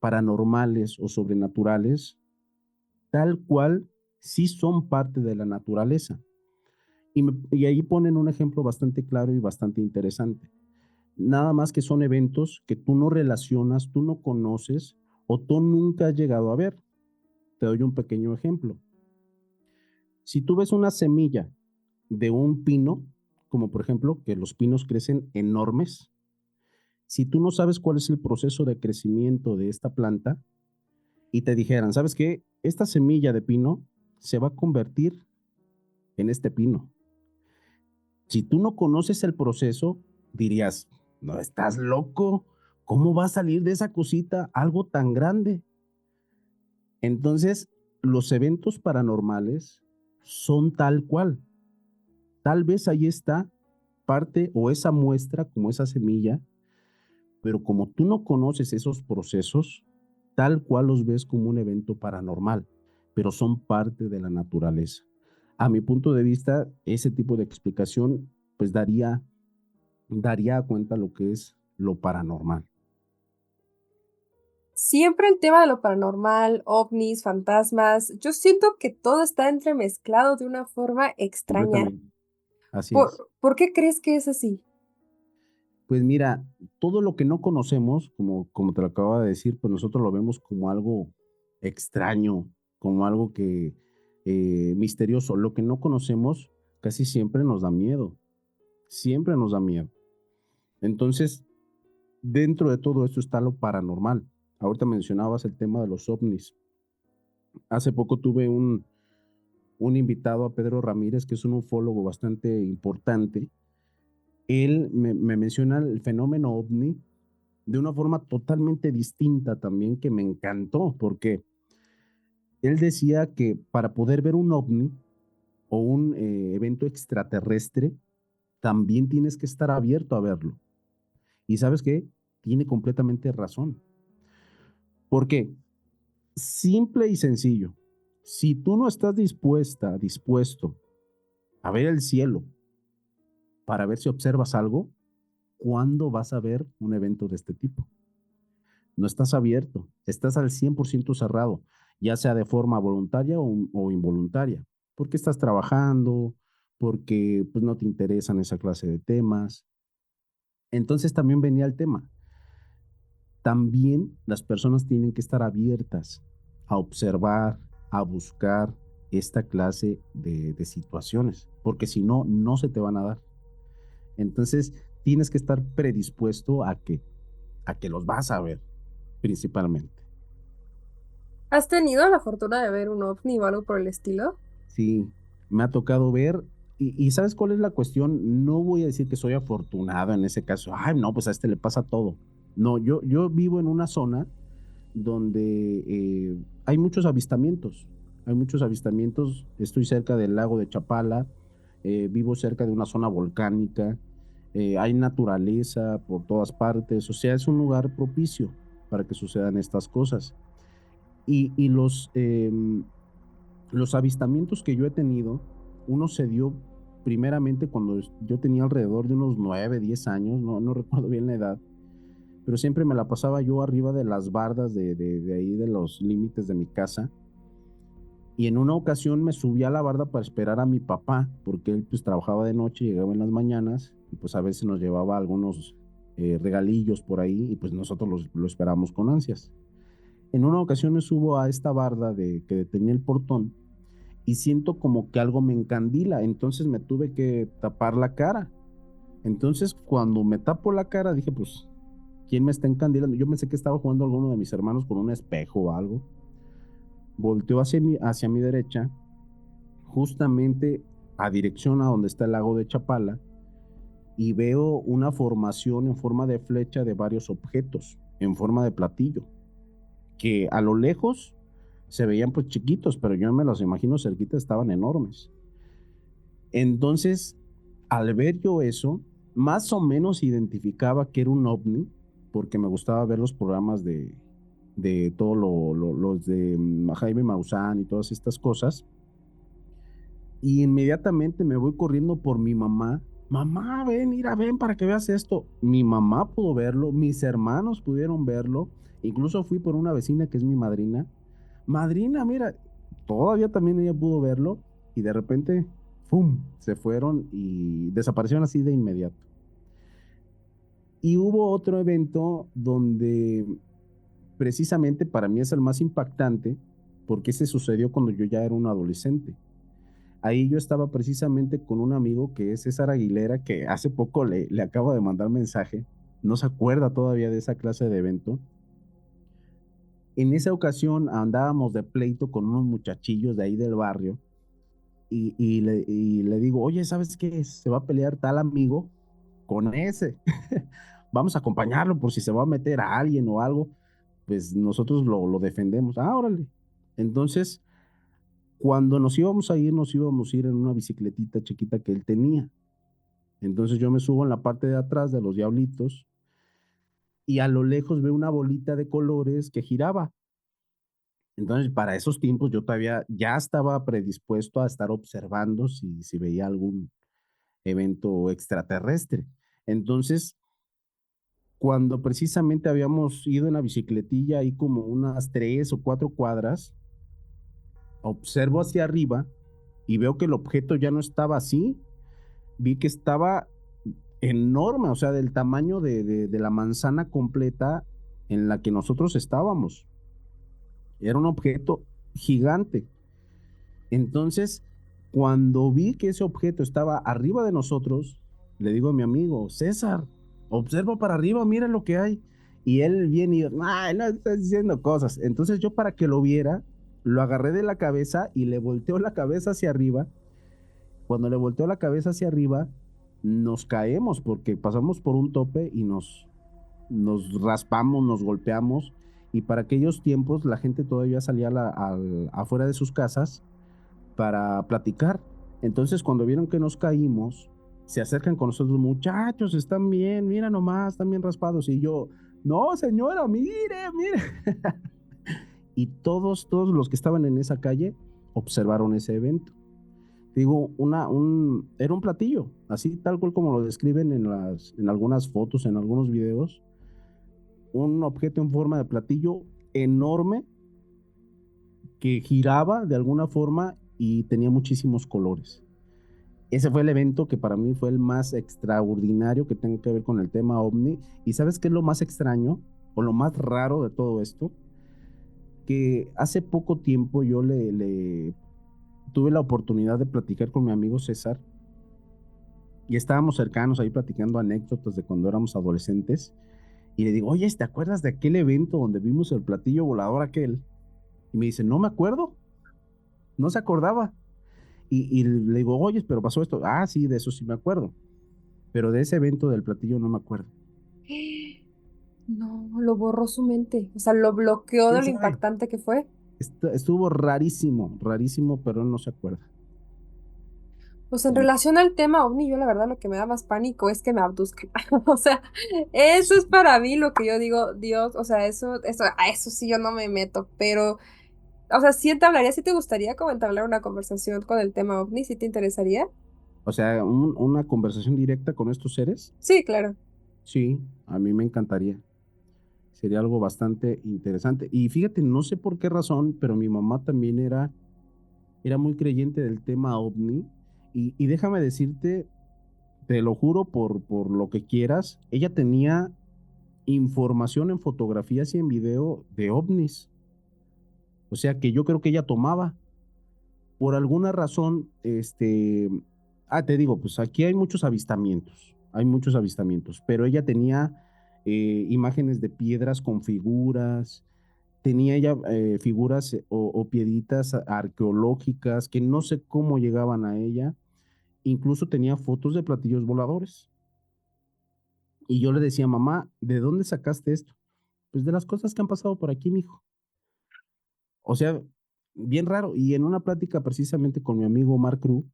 paranormales o sobrenaturales, tal cual, sí son parte de la naturaleza. Y ahí ponen un ejemplo bastante claro y bastante interesante. Nada más que son eventos que tú no relacionas, tú no conoces o tú nunca has llegado a ver. Te doy un pequeño ejemplo. Si tú ves una semilla de un pino, como por ejemplo que los pinos crecen enormes, si tú no sabes cuál es el proceso de crecimiento de esta planta y te dijeran, ¿sabes qué? Esta semilla de pino se va a convertir en este pino. Si tú no conoces el proceso, dirías, no estás loco, ¿cómo va a salir de esa cosita algo tan grande? Entonces, los eventos paranormales son tal cual. Tal vez ahí está parte o esa muestra como esa semilla, pero como tú no conoces esos procesos, tal cual los ves como un evento paranormal, pero son parte de la naturaleza. A mi punto de vista, ese tipo de explicación pues daría a cuenta lo que es lo paranormal. Siempre el tema de lo paranormal, ovnis, fantasmas, yo siento que todo está entremezclado de una forma extraña. Completamente. Así es. ¿Por qué crees que es así? Pues mira, todo lo que no conocemos, como te lo acababa de decir, pues nosotros lo vemos como algo extraño, como algo que misterioso. Lo que no conocemos casi siempre nos da miedo, siempre nos da miedo. Entonces, dentro de todo esto está lo paranormal. Ahorita mencionabas el tema de los ovnis. Hace poco tuve un invitado, a Pedro Ramírez, que es un ufólogo bastante importante. Él me menciona el fenómeno ovni de una forma totalmente distinta también, que me encantó, porque él decía que para poder ver un ovni o un evento extraterrestre, también tienes que estar abierto a verlo. Y ¿sabes qué? Tiene completamente razón. ¿Por qué? Simple y sencillo. Si tú no estás dispuesto a ver el cielo para ver si observas algo, ¿cuándo vas a ver un evento de este tipo? No estás abierto, estás al 100% cerrado, ya sea de forma voluntaria o involuntaria, porque estás trabajando, porque pues, no te interesan esa clase de temas. Entonces también venía el tema. También las personas tienen que estar abiertas a observar, a buscar esta clase de situaciones, porque si no, no se te van a dar. Entonces, tienes que estar predispuesto a que los vas a ver, principalmente. ¿Has tenido la fortuna de ver un ovni o algo por el estilo? Sí, me ha tocado ver. Y ¿sabes cuál es la cuestión? No voy a decir que soy afortunado en ese caso. Ay, no, pues a este le pasa todo. No, yo vivo en una zona donde hay muchos avistamientos. Hay muchos avistamientos. Estoy cerca del lago de Chapala, vivo cerca de una zona volcánica, hay naturaleza por todas partes. O sea, es un lugar propicio para que sucedan estas cosas. Y los avistamientos que yo he tenido, uno se dio primeramente cuando yo tenía alrededor de unos 9, 10 años, no recuerdo bien la edad, pero siempre me la pasaba yo arriba de las bardas de ahí de los límites de mi casa. Y en una ocasión me subí a la barda para esperar a mi papá, porque él pues trabajaba de noche, llegaba en las mañanas y pues a veces nos llevaba algunos regalillos por ahí y pues nosotros lo esperamos con ansias. En una ocasión me subo a esta barda que tenía el portón y siento como que algo me encandila, entonces me tuve que tapar la cara. Entonces cuando me tapo la cara dije, pues, ¿quién me está encandilando? Yo pensé que estaba jugando alguno de mis hermanos con un espejo o algo. Volteo hacia mi derecha, justamente a dirección a donde está el lago de Chapala, y veo una formación en forma de flecha de varios objetos, en forma de platillo, que a lo lejos se veían pues chiquitos, pero yo me los imagino cerquita, estaban enormes. Entonces, al ver yo eso, más o menos identificaba que era un ovni, porque me gustaba ver los programas de todo los de Jaime Maussan y todas estas cosas. Y inmediatamente me voy corriendo por mi mamá. Mamá, ven, mira, ven para que veas esto. Mi mamá pudo verlo, mis hermanos pudieron verlo. Incluso fui por una vecina que es mi madrina. Madrina, mira, todavía también ella pudo verlo. Y de repente, ¡fum! Se fueron y desaparecieron así de inmediato. Y hubo otro evento donde precisamente para mí es el más impactante, porque ese sucedió cuando yo ya era un adolescente. Ahí yo estaba precisamente con un amigo que es César Aguilera, que hace poco le acabo de mandar mensaje, no se acuerda todavía de esa clase de evento. En esa ocasión andábamos de pleito con unos muchachillos de ahí del barrio y le digo, oye, ¿sabes qué? Se va a pelear tal amigo con ese. Vamos a acompañarlo por si se va a meter a alguien o algo, pues nosotros lo defendemos. Ah, órale. Entonces, cuando nos íbamos a ir en una bicicletita chiquita que él tenía. Entonces yo me subo en la parte de atrás de los diablitos y a lo lejos veo una bolita de colores que giraba. Entonces, para esos tiempos yo todavía ya estaba predispuesto a estar observando si veía algún evento extraterrestre. Entonces, cuando precisamente habíamos ido en la bicicletilla ahí como unas 3 o 4 cuadras, observo hacia arriba y veo que el objeto ya no estaba así, vi que estaba enorme, o sea, del tamaño de la manzana completa en la que nosotros estábamos. Era un objeto gigante. Entonces, cuando vi que ese objeto estaba arriba de nosotros, le digo a mi amigo, César, observa para arriba, mira lo que hay. Y él viene y, ay, no estás diciendo cosas. Entonces yo para que lo viera, lo agarré de la cabeza y le volteo la cabeza hacia arriba. Cuando le volteo la cabeza hacia arriba, nos caemos porque pasamos por un tope y nos raspamos, nos golpeamos. Y para aquellos tiempos la gente todavía salía afuera de sus casas para platicar. Entonces, cuando vieron que nos caímos, se acercan con nosotros, muchachos, están bien, mira nomás, están bien raspados. Y yo, no, señora, mire, mire. Y todos los que estaban en esa calle observaron ese evento. Digo, era un platillo, así tal cual como lo describen en algunas fotos, en algunos videos, un objeto en forma de platillo enorme que giraba de alguna forma y tenía muchísimos colores. Ese fue el evento que para mí fue el más extraordinario que tenga que ver con el tema ovni. ¿Y sabes qué es lo más extraño o lo más raro de todo esto? Que hace poco tiempo yo le tuve la oportunidad de platicar con mi amigo César y estábamos cercanos ahí platicando anécdotas de cuando éramos adolescentes. Y le digo, oye, ¿te acuerdas de aquel evento donde vimos el platillo volador aquel? Y me dice, no me acuerdo, no se acordaba. Y le digo, oye, pero pasó esto. Ah, sí, de eso sí me acuerdo. Pero de ese evento del platillo no me acuerdo. No, lo borró su mente, o sea, lo bloqueó de ¿Quién lo sabe? impactante que fue. Estuvo rarísimo, rarísimo, pero él no se acuerda. Pues en relación al tema ovni, yo la verdad lo que me da más pánico es que me abduzcan. O sea, eso Sí. es para mí lo que yo digo, Dios, o sea, a eso sí yo no me meto, pero, o sea, sí entablaría, sí te gustaría como entablar una conversación con el tema ovni, ¿sí te interesaría? O sea, una conversación directa con estos seres, Sí, claro. sí, a mí me encantaría. Sería algo bastante interesante. Y fíjate, no sé por qué razón, pero mi mamá también era muy creyente del tema ovni. Y déjame decirte, te lo juro por lo que quieras, ella tenía información en fotografías y en video de ovnis. O sea que yo creo que ella tomaba. Por alguna razón, te digo, pues aquí hay muchos avistamientos, pero ella tenía imágenes de piedras con figuras, tenía ella figuras o piedritas arqueológicas que no sé cómo llegaban a ella, incluso tenía fotos de platillos voladores. Y yo le decía, mamá, ¿de dónde sacaste esto? Pues de las cosas que han pasado por aquí, mijo. O sea, bien raro. Y en una plática precisamente con mi amigo Mark Cruz,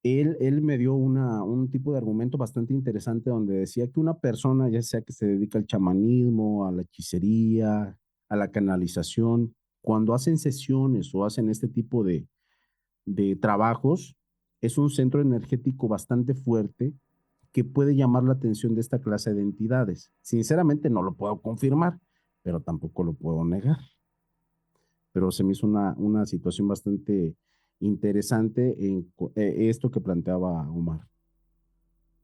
él me dio un tipo de argumento bastante interesante donde decía que una persona, ya sea que se dedica al chamanismo, a la hechicería, a la canalización, cuando hacen sesiones o hacen este tipo de trabajos, es un centro energético bastante fuerte que puede llamar la atención de esta clase de entidades. Sinceramente no lo puedo confirmar, pero tampoco lo puedo negar. Pero se me hizo una situación bastante interesante en esto que planteaba Omar.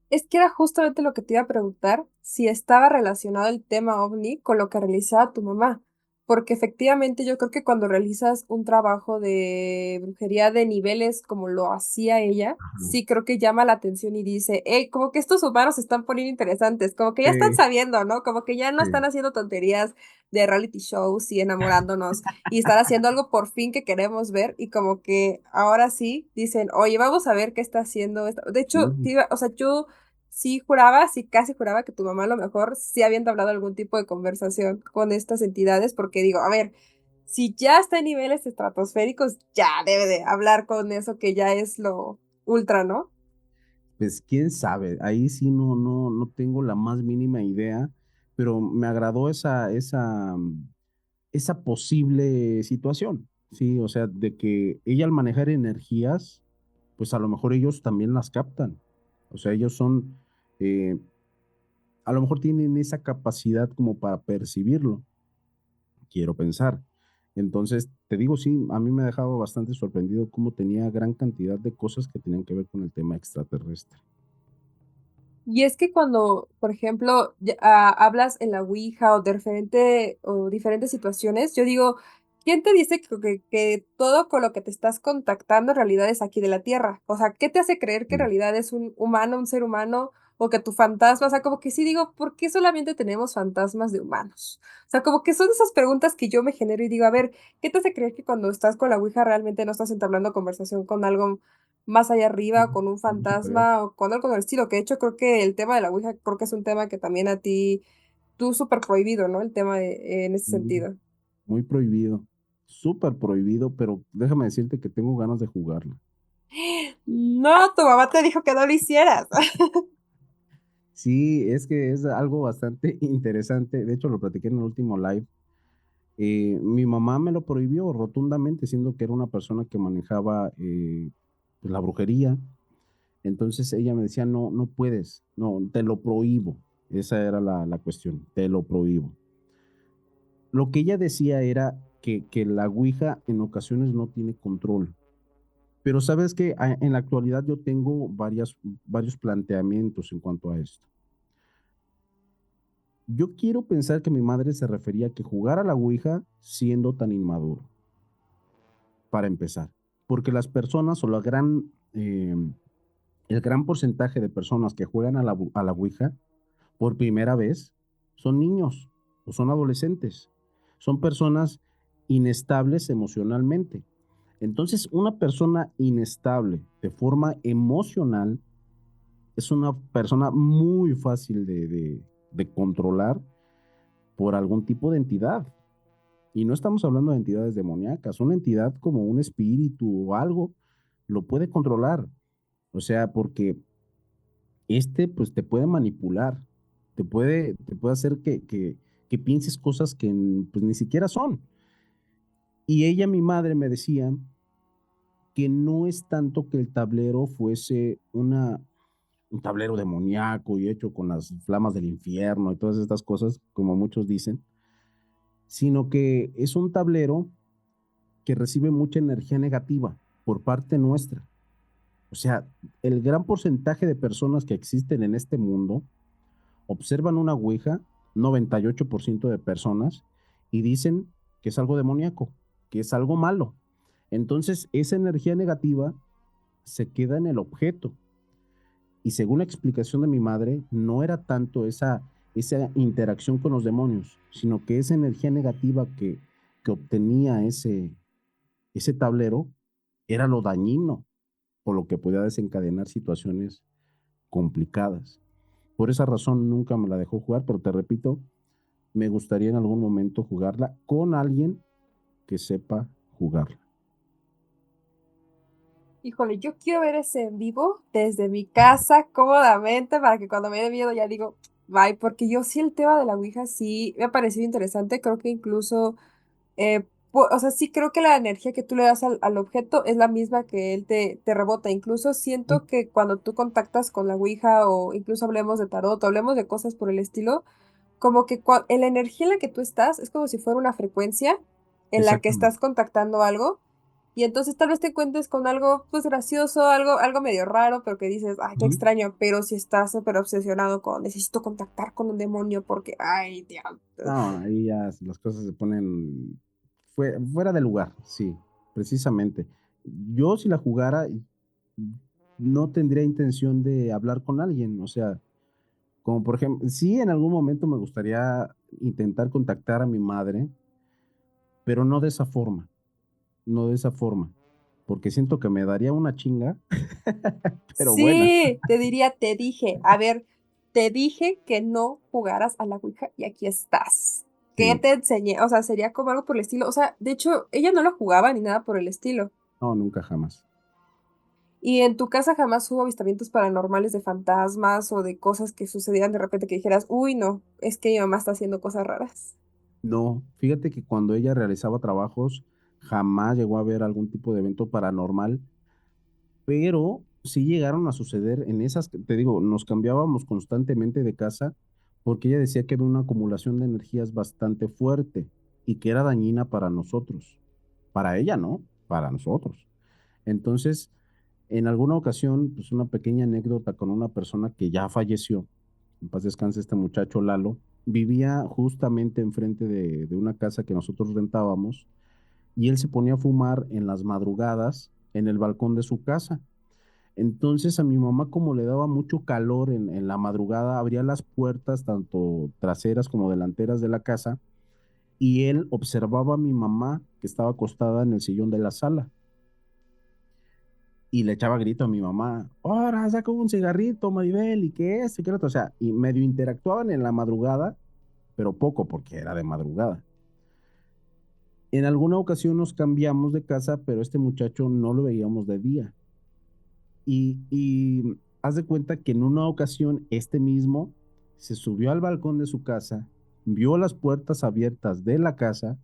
Es que era justamente lo que te iba a preguntar, si estaba relacionado el tema ovni con lo que realizaba tu mamá, porque efectivamente yo creo que cuando realizas un trabajo de brujería de niveles como lo hacía ella, sí creo que llama la atención y dice, hey, como que estos humanos se están poniendo interesantes, como que ya están Sí, sabiendo, ¿no? Como que ya no están sí. haciendo tonterías de reality shows y enamorándonos y están haciendo algo por fin que queremos ver y como que ahora sí dicen, oye, vamos a ver qué está haciendo esto. De hecho, Sí, o sea, yo sí juraba, sí casi juraba que tu mamá a lo mejor sí había entablado algún tipo de conversación con estas entidades, porque digo, a ver, si ya está en niveles estratosféricos, ya debe de hablar con eso que ya es lo ultra, ¿no? pues quién sabe, ahí sí no tengo la más mínima idea, pero me agradó esa posible situación, sí, o sea, de que ella al manejar energías, pues a lo mejor ellos también las captan, o sea, ellos son, eh, a lo mejor tienen esa capacidad como para percibirlo, quiero pensar. Entonces, te digo, sí, a mí me ha dejado bastante sorprendido cómo tenía gran cantidad de cosas que tenían que ver con el tema extraterrestre. Y es que cuando, por ejemplo, hablas en la Ouija o de diferente, o diferentes situaciones, yo digo, ¿Quién te dice que todo con lo que te estás contactando en realidad es aquí de la Tierra? O sea, ¿qué te hace creer que en Mm, realidad es un humano, un ser humano, o que tu fantasma? O sea, como que sí digo, ¿por qué solamente tenemos fantasmas de humanos? O sea, como que son esas preguntas que yo me genero y digo, a ver, ¿qué te hace creer que cuando estás con la Ouija realmente no estás entablando conversación con algo más allá arriba, con un algo superior. fantasma o con algo del estilo? Que de hecho creo que el tema de la Ouija creo que es un tema que también a ti, tú súper prohibido, ¿no? El tema en ese Mm, sentido. muy prohibido, súper prohibido, pero déjame decirte que tengo ganas de jugarlo. No, tu mamá te dijo que no lo hicieras. Sí, es que es algo bastante interesante. De hecho, lo platiqué en el último live. Mi mamá me lo prohibió rotundamente, siendo que era una persona que manejaba pues, la brujería. Entonces ella me decía, no, no puedes, no, te lo prohíbo. Esa era la cuestión, te lo prohíbo. Lo que ella decía era que la Ouija en ocasiones no tiene control. Pero sabes que en la actualidad yo tengo varios planteamientos en cuanto a esto. Yo quiero pensar que mi madre se refería a que jugar a la Ouija siendo tan inmaduro, para empezar. Porque las personas o el gran porcentaje de personas que juegan a la Ouija por primera vez son niños o son adolescentes. Son personas inestables emocionalmente. Entonces, una persona inestable de forma emocional es una persona muy fácil de controlar por algún tipo de entidad. Y no estamos hablando de entidades demoníacas, una entidad como un espíritu o algo lo puede controlar. O sea, porque pues te puede manipular, te puede hacer que pienses cosas que pues, ni siquiera son. Y ella, mi madre, me decía que no es tanto que el tablero fuese un tablero demoníaco y hecho con las flamas del infierno y todas estas cosas, como muchos dicen, sino que es un tablero que recibe mucha energía negativa por parte nuestra. O sea, el gran porcentaje de personas que existen en este mundo observan una ouija, 98% de personas, y dicen que es algo demoníaco, que es algo malo. Entonces, esa energía negativa se queda en el objeto. Y según la explicación de mi madre, no era tanto esa interacción con los demonios, sino que esa energía negativa que obtenía ese tablero era lo dañino, por lo que podía desencadenar situaciones complicadas. Por esa razón nunca me la dejó jugar, pero te repito, me gustaría en algún momento jugarla con alguien que sepa jugarla. Híjole, yo quiero ver ese en vivo desde mi casa, cómodamente, para que cuando me dé miedo ya digo, bye, porque yo sí el tema de la Ouija sí me ha parecido interesante, creo que incluso, o sea, sí creo que la energía que tú le das al objeto es la misma que él te rebota, incluso Sí. siento que cuando tú contactas con la Ouija o incluso hablemos de tarot o hablemos de cosas por el estilo, como que en la energía en la que tú estás es como si fuera una frecuencia en la que Exactamente. estás contactando algo y entonces tal vez te encuentres con algo pues gracioso, algo medio raro, pero que dices, ay, qué Ujú. extraño, pero si estás súper obsesionado con necesito contactar con un demonio porque, ay, Dios. No, ahí ya las cosas se ponen fuera de lugar, sí, precisamente. Yo si la jugara, no tendría intención de hablar con alguien, o sea, como por ejemplo, sí en algún momento me gustaría intentar contactar a mi madre, pero no de esa forma, no de esa forma, porque siento que me daría una chinga, pero buena. Sí, te diría, te dije, a ver, te dije que no jugaras a la Ouija y aquí estás. ¿Qué Sí, te enseñé? O sea, sería como algo por el estilo. O sea, de hecho, ella no lo jugaba ni nada por el estilo. no, nunca jamás. Y en tu casa jamás hubo avistamientos paranormales de fantasmas o de cosas que sucedieran de repente que dijeras, uy, no, es que mi mamá está haciendo cosas raras. No, fíjate que cuando ella realizaba trabajos, jamás llegó a haber algún tipo de evento paranormal, pero sí llegaron a suceder en esas, te digo, nos cambiábamos constantemente de casa porque ella decía que había una acumulación de energías bastante fuerte y que era dañina para nosotros. Para ella, ¿no? Para nosotros. Entonces, en alguna ocasión, pues una pequeña anécdota con una persona que ya falleció, en paz descanse este muchacho Lalo, vivía justamente enfrente de una casa que nosotros rentábamos y él se ponía a fumar en las madrugadas en el balcón de su casa. Entonces a mi mamá, como le daba mucho calor en la madrugada, abría las puertas, tanto traseras como delanteras de la casa, y él observaba a mi mamá que estaba acostada en el sillón de la sala y le echaba grito a mi mamá, ahora saca un cigarrito, Maribel, y qué es, y qué otro. O sea, y medio interactuaban en la madrugada, pero poco porque era de madrugada. En alguna ocasión nos cambiamos de casa, pero este muchacho no lo veíamos de día. Y haz de cuenta que en una ocasión este mismo se subió al balcón de su casa, vio las puertas abiertas de la casa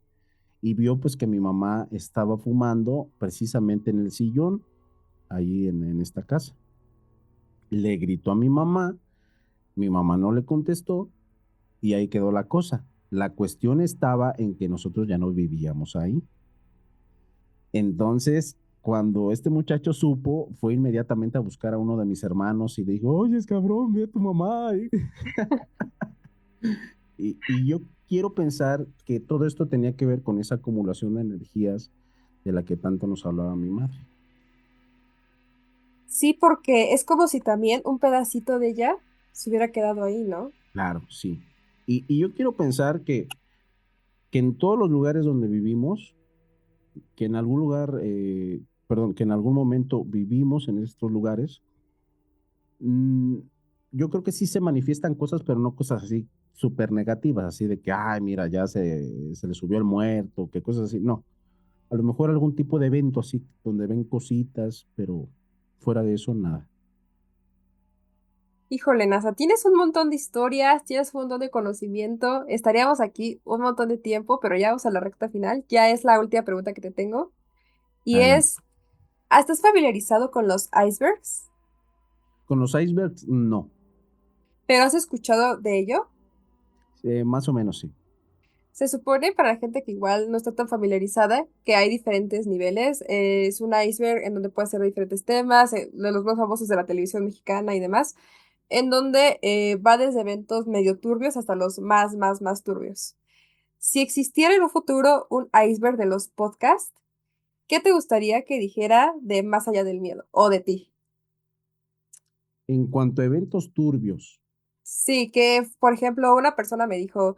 y vio pues que mi mamá estaba fumando precisamente en el sillón, ahí en esta casa. Le gritó a mi mamá no le contestó y ahí quedó la cosa. La cuestión estaba en que nosotros ya no vivíamos ahí. Entonces, cuando este muchacho supo, fue inmediatamente a buscar a uno de mis hermanos y le dijo, oye, es cabrón, ve a tu mamá. Y yo quiero pensar que todo esto tenía que ver con esa acumulación de energías de la que tanto nos hablaba mi madre. Sí, porque es como si también un pedacito de ella se hubiera quedado ahí, ¿no? Claro, sí. Y yo quiero pensar que en todos los lugares donde vivimos, que en algún lugar, perdón, que en algún momento vivimos en estos lugares, mm, yo creo que sí se manifiestan cosas, pero no cosas así súper negativas, así de que, ay, mira, ya se le subió el muerto, que cosas así. No, a lo mejor algún tipo de evento así, donde ven cositas, pero fuera de eso, nada. Híjole, Nasa, tienes un montón de historias, tienes un montón de conocimiento. Estaríamos aquí un montón de tiempo, pero ya vamos a la recta final. Ya es la última pregunta que te tengo. Y Adelante. es, ¿estás familiarizado con los icebergs? Con los icebergs, no. ¿Pero has escuchado de ello? Más o menos sí. Se supone, para la gente que igual no está tan familiarizada, que hay diferentes niveles. Es un iceberg en donde puede ser de diferentes temas, de los más famosos de la televisión mexicana y demás, en donde va desde eventos medio turbios hasta los más turbios. Si existiera en un futuro un iceberg de los podcasts, ¿qué te gustaría que dijera de Más allá del miedo o de ti? En cuanto a eventos turbios, Sí, que por ejemplo una persona me dijo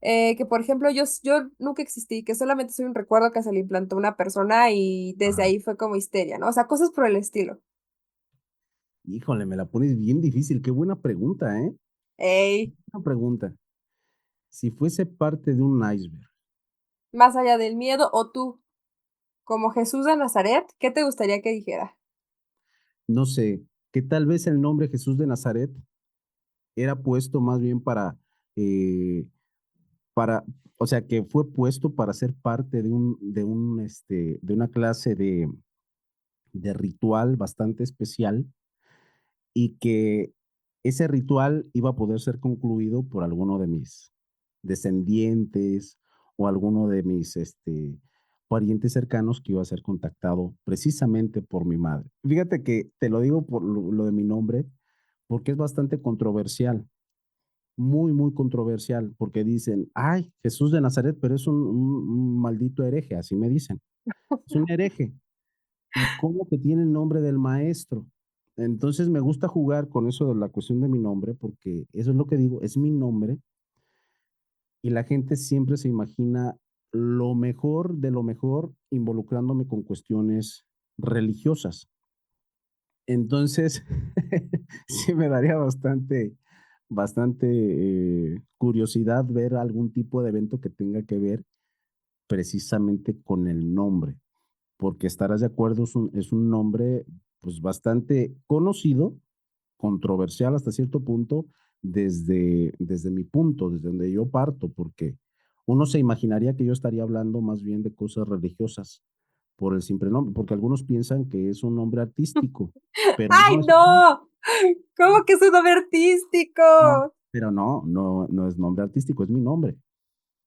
que por ejemplo yo nunca existí, que solamente soy un recuerdo que se le implantó a una persona y desde ajá, ahí fue como histeria, ¿no? O sea, cosas por el estilo. híjole, me la pones bien difícil. Qué buena pregunta, ¿eh? Ey, Una pregunta. Si fuese parte de un iceberg, más allá del miedo o tú, como Jesús de Nazaret, ¿qué te gustaría que dijera? no sé, que tal vez el nombre Jesús de Nazaret era puesto más bien eh, para, o sea, que fue puesto para ser parte de una clase de ritual bastante especial y que ese ritual iba a poder ser concluido por alguno de mis descendientes o alguno de mis parientes cercanos que iba a ser contactado precisamente por mi madre. Fíjate que te lo digo por lo de mi nombre, porque es bastante controversial, muy controversial, porque dicen, ay, Jesús de Nazaret, pero es un maldito hereje, así me dicen, es un hereje. ¿Y cómo que tiene el nombre del maestro? Entonces me gusta jugar con eso de la cuestión de mi nombre, porque eso es lo que digo, es mi nombre y la gente siempre se imagina lo mejor de lo mejor involucrándome con cuestiones religiosas. Entonces, sí me daría bastante curiosidad ver algún tipo de evento que tenga que ver precisamente con el nombre, porque estarás de acuerdo, es un nombre pues bastante conocido, controversial hasta cierto punto, desde mi punto, desde donde yo parto, porque uno se imaginaría que yo estaría hablando más bien de cosas religiosas por el simple nombre, porque algunos piensan que es un nombre artístico, pero ¡Ay, no es, no! ¿Cómo que es un nombre no, artístico? pero no es nombre artístico, es mi nombre.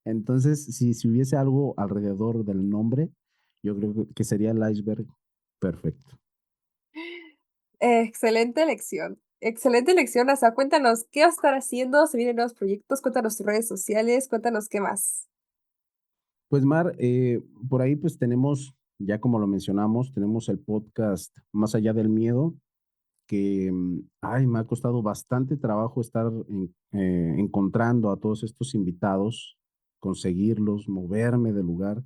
Entonces, si hubiese algo alrededor del nombre, yo creo que sería el iceberg perfecto. Excelente elección. Excelente elección, Asa. Cuéntanos, ¿qué vas a estar haciendo? ¿Se vienen nuevos proyectos? Cuéntanos tus redes sociales, cuéntanos qué más. Pues Mar, por ahí pues tenemos, ya como lo mencionamos, tenemos el podcast Más allá del miedo, que, ay, me ha costado bastante trabajo estar encontrando a todos estos invitados, conseguirlos, moverme del lugar,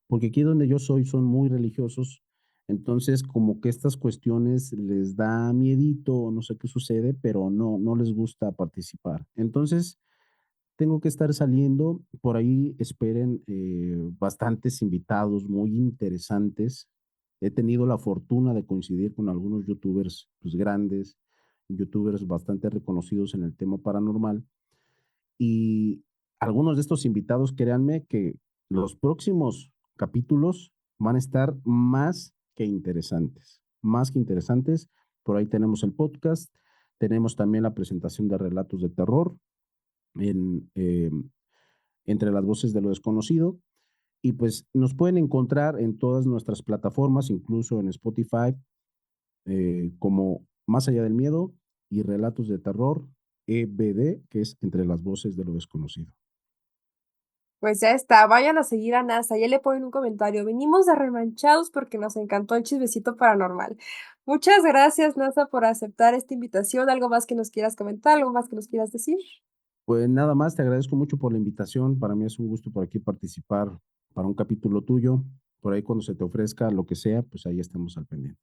porque aquí donde yo soy son muy religiosos, entonces como que estas cuestiones les da miedito, no sé qué sucede, pero no les gusta participar. Entonces, tengo que estar saliendo, por ahí esperen bastantes invitados muy interesantes. He tenido la fortuna de coincidir con algunos youtubers pues, grandes, youtubers bastante reconocidos en el tema paranormal. Y algunos de estos invitados, créanme que los próximos capítulos van a estar más que interesantes, más que interesantes. Por ahí tenemos el podcast, tenemos también la presentación de relatos de terror en, entre las voces de lo desconocido. Y pues nos pueden encontrar en todas nuestras plataformas, incluso en Spotify, como Más allá del miedo y Relatos de Terror, EBD, que es entre las voces de lo desconocido. Pues ya está, vayan a seguir a NASA, ya le ponen un comentario. Venimos de remanchados porque nos encantó el chismecito paranormal. Muchas gracias, NASA, por aceptar esta invitación. ¿Algo más que nos quieras comentar? ¿Algo más que nos quieras decir? Pues nada más, te agradezco mucho por la invitación. Para mí es un gusto por aquí participar para un capítulo tuyo. Por ahí cuando se te ofrezca lo que sea, pues ahí estamos al pendiente.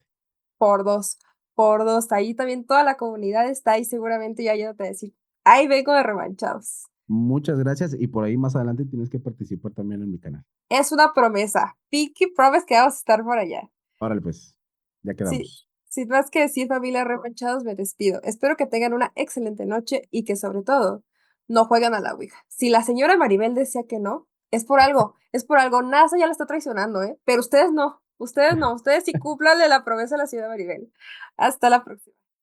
Por dos, por dos. Ahí también toda la comunidad está ahí seguramente ya yéndote a decir, ahí vengo de remanchados. Muchas gracias y por ahí más adelante tienes que participar también en mi canal. Es una promesa. Pinky promise que vamos a estar por allá. Órale pues, ya Sí, quedamos. sin más que decir, familia remanchados, me despido. Espero que tengan una excelente noche y que sobre todo no jueguen a la Ouija. Si la señora Maribel decía que no, es por algo, es por algo. NASA ya la está traicionando, ¿eh? Pero ustedes no, ustedes no, ustedes sí cúmplanle la promesa a la señora Maribel. Hasta la próxima.